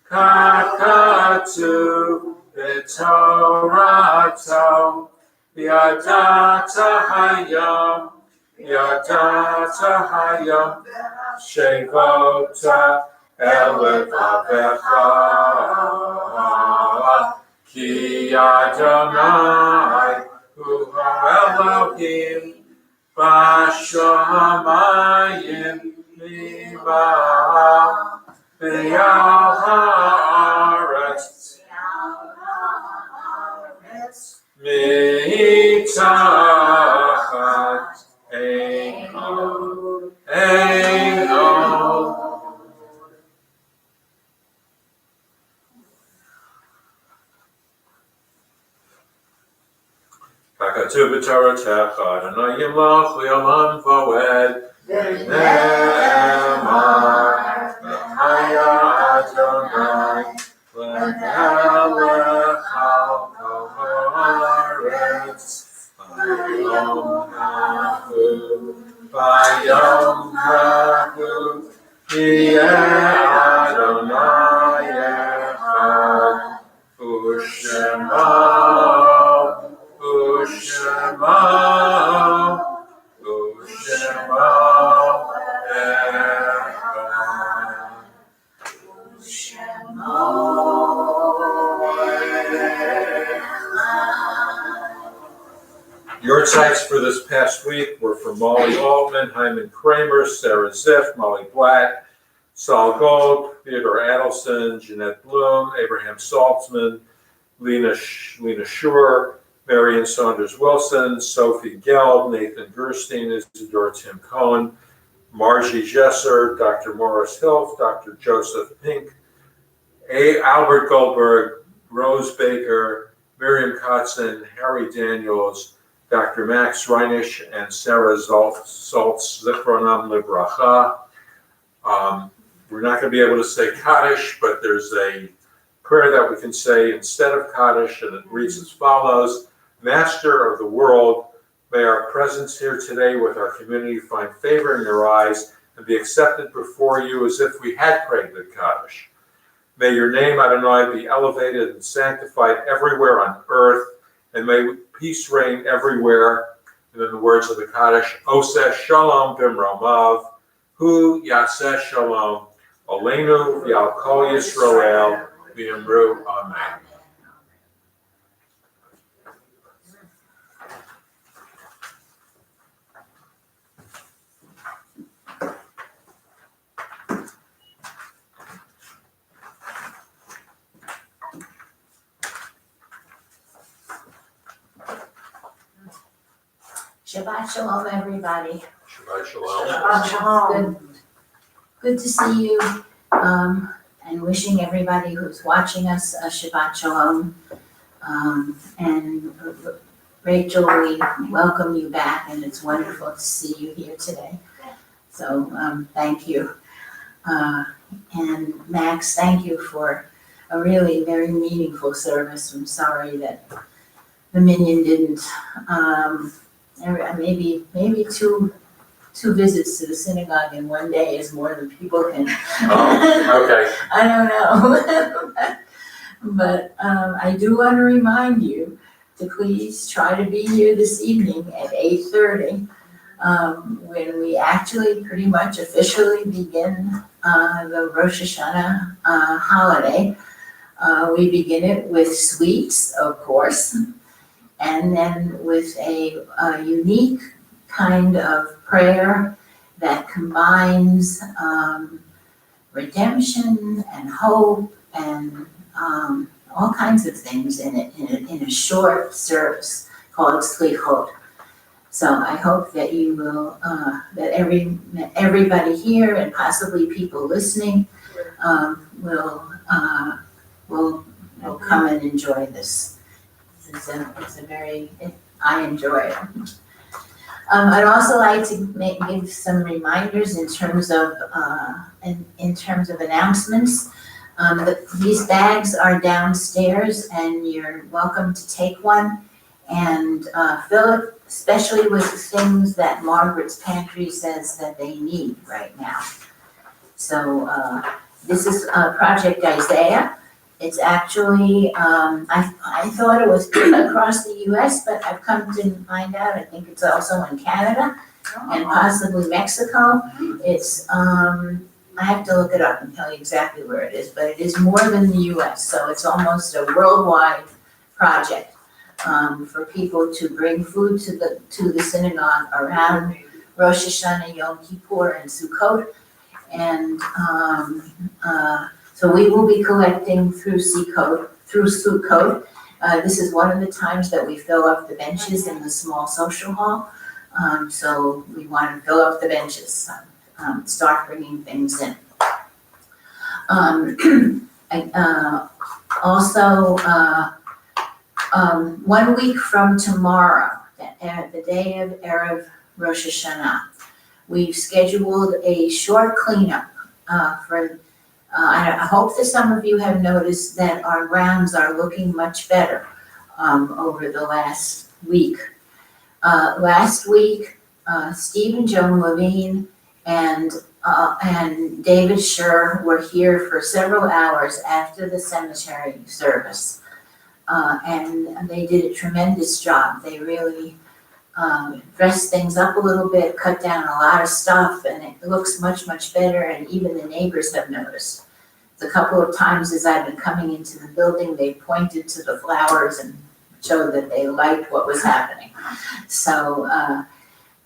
Kakatu, Betorato, Yadata Hayom, Shevota Elevavecha, Ki Adonai Hu Elohim Bashamayim Lima B'Yal Haaretz Mitachat Ein Od Ein Od. Hakatuv b'Toratecha Adonai Yimloch Li'olam Va'ed Ne'emar Haya Adonai Le'melech al kol haaretz Vayom hahu Yeh Adonai Echad U'Shemo U'Shemo Your sites for this past week were from Molly Altman, Hyman Kramer, Sarah Ziff, Molly Blatt, Saul Gold, Theodore Adelson, Jeanette Bloom, Abraham Saltzman, Lena Shore, Marion Saunders Wilson, Sophie Geld, Nathan Gerstein, Isidore Tim Cohen, Margie Jesser, Dr. Morris Hilf, Dr. Joseph Pink, Albert Goldberg, Rose Baker, Miriam Kotzen, Harry Daniels, Dr. Max Reinisch, and Sarah Zoltz, Zichronam Livracha. We're not going to be able to say Kaddish, but there's a prayer that we can say instead of Kaddish, and it reads as follows. Master of the world, may our presence here today with our community find favor in your eyes and be accepted before you as if we had prayed the Kaddish. May your name, Adonai, be elevated and sanctified everywhere on earth, and may peace reign everywhere. And in the words of the Kaddish, Oseh Shalom Bimromav, Hu Yaseh Shalom, Oleinu V'al Kol Yisrael, V'yamru Amen. Shabbat Shalom, everybody. Shabbat Shalom. Shabbat shalom. Good to see you, and wishing everybody who's watching us a Shabbat Shalom. And Rachel, we welcome you back, and it's wonderful to see you here today. So thank you. And Max, thank you for a really very meaningful service. I'm sorry that the Minyan didn't. Maybe two visits to the synagogue in one day is more than people can. Oh, okay. I don't know. But I do want to remind you to please try to be here this evening at 8:30, when we actually pretty much officially begin the Rosh Hashanah holiday. We begin it with sweets, of course, and then with a unique kind of prayer that combines redemption and hope and all kinds of things in a short service called Slichot. So I hope that you will, that everybody here and possibly people listening will come and enjoy this. I enjoy it. I'd also like to give some reminders in terms of announcements. These bags are downstairs, and you're welcome to take one and fill it, especially with the things that Margaret's Pantry says that they need right now. So this is Project Isaiah. It's actually, I thought it was across the US, but I've come to find out, I think it's also in Canada and possibly Mexico. It's, I have to look it up and tell you exactly where it is, but it is more than the US, so it's almost a worldwide project, for people to bring food to the synagogue around Rosh Hashanah, Yom Kippur, and Sukkot. And, so we will be collecting through Sukkot. This is one of the times that we fill up the benches in the small social hall. So we want to fill up the benches, start bringing things in. Also, 1 week from tomorrow, the day of Erev Rosh Hashanah, we've scheduled a short cleanup I hope that some of you have noticed that our grounds are looking much better over the last week. Last week, Steve and Joan Levine and David Scher were here for several hours after the cemetery service. And they did a tremendous job. They really dressed things up a little bit, cut down a lot of stuff, and it looks much, much better, and even the neighbors have noticed. A couple of times as I've been coming into the building, they pointed to the flowers and showed that they liked what was happening. So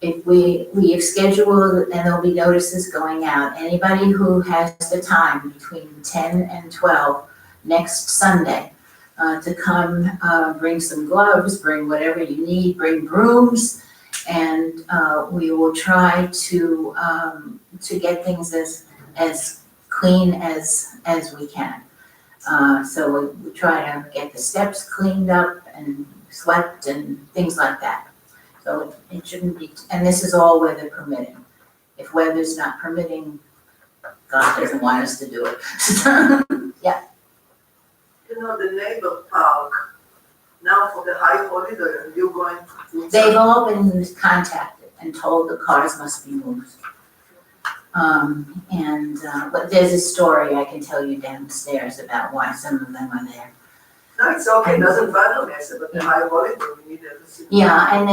if we have scheduled, and there'll be notices going out, anybody who has the time between 10 and 12 next Sunday to come, bring some gloves, bring whatever you need, bring brooms, and we will try to get things as clean as we can. So we try to get the steps cleaned up and swept and things like that. So it shouldn't be, and this is all weather permitting. If weather's not permitting, God doesn't want us to do it. Yeah. You know, the neighbor park, now for the high holiday, are you going to do They've all been contacted and told the cars must be moved. But there's a story I can tell you downstairs about why some of them are there. No, it's okay, it doesn't bother me, I said, but the high holiday, we need everything. Yeah, and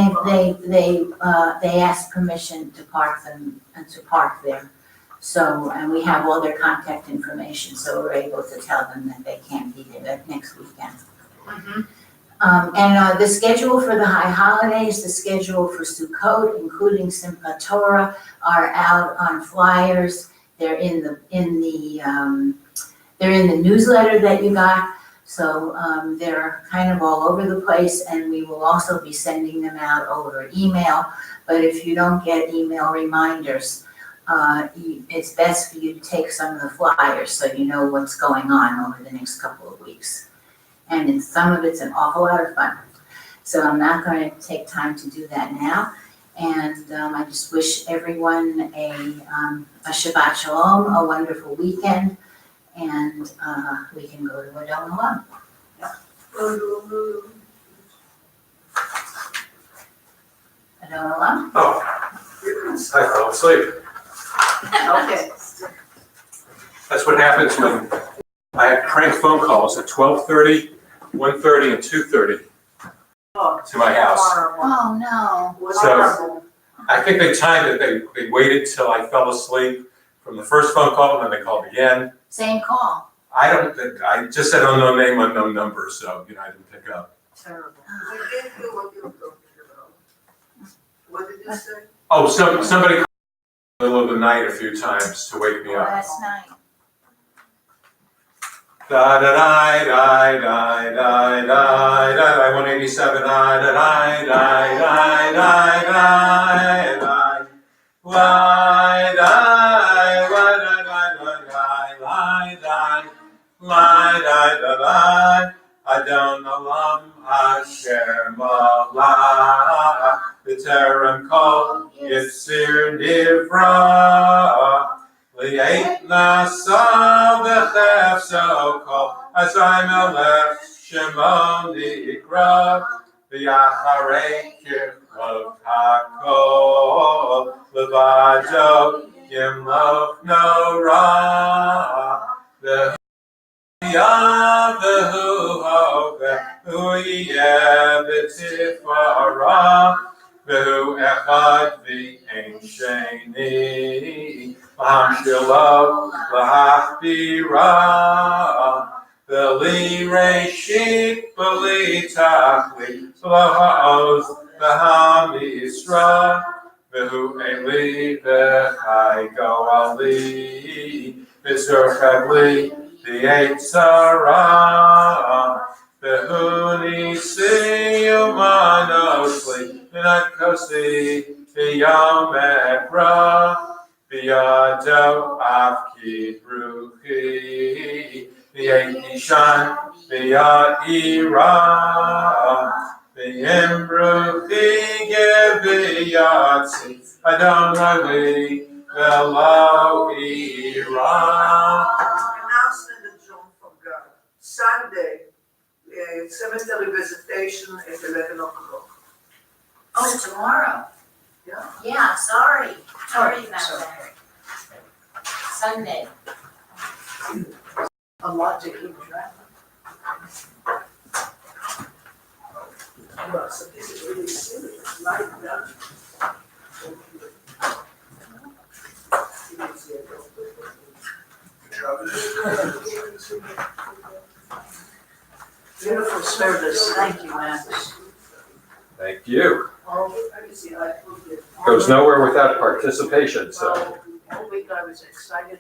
they asked permission to park them and to park there. So, and we have all their contact information, so we're able to tell them that they can't be there next weekend. The schedule for the high holidays, the schedule for Sukkot, including Simchat Torah, are out on flyers. They're in the newsletter that you got. So they're kind of all over the place, and we will also be sending them out over email. But if you don't get email reminders, it's best for you to take some of the flyers so you know what's going on over the next couple of weeks. And some of it's an awful lot of fun. So I'm not going to take time to do that now. And I just wish everyone a Shabbat Shalom, a wonderful weekend, and we can go to Adon Olam. Adon Olam? Oh, I fell asleep. Okay. That's what happens when I have prank phone calls at 12:30, 1:30, and 2:30 to my house. Horrible. Oh, no. So I think they timed it, they waited till I fell asleep from the first phone call, and then they called again. Same call. I just said unknown name, unknown number, so, I didn't pick up. Terrible. We didn't hear what you were talking about. What did you say? Oh, somebody called in the middle of the night a few times to wake me up. Last night. Da da da da da da da da 187 da da da da da da da da lie die la da da da lie die lie die da da Adon Olam Asher Malach B'terem Kol Yitzir Nivra Li'et Nasa V'chefso Kol Azai Melech Shemo Nikra V'yacharei Kirchot HaKol Levado Yimloch Nora V'hu Hove V'hu V'tifara V'hu Echad V'ein Sheni L'ham Shelo L'hachbira Veli Reshik, Veli Tachli, Slavos, Vahamisra, Vehu Eli, Vechai Goali, Vizurchavli, the eight Sarah, Vehu Nisi, Umanosli, Vinatkosi, Viyam Ekra, Viyado Avki Ruchi, V'yishan, v'ya'ira, v'yimruchi gev'yatsi, Adonai v'lo ira. Announcement that John forgot. Sunday, cemetery visitation at 11 o'clock. Oh, tomorrow? Yeah. Yeah, sorry about Sorry. that. Sunday. A lot to keep track of. Well, so this is really serious, like that. Beautiful service, thank you, Max. Thank you. Oh, I see, I put it. Goes nowhere without participation, so. All week I was excited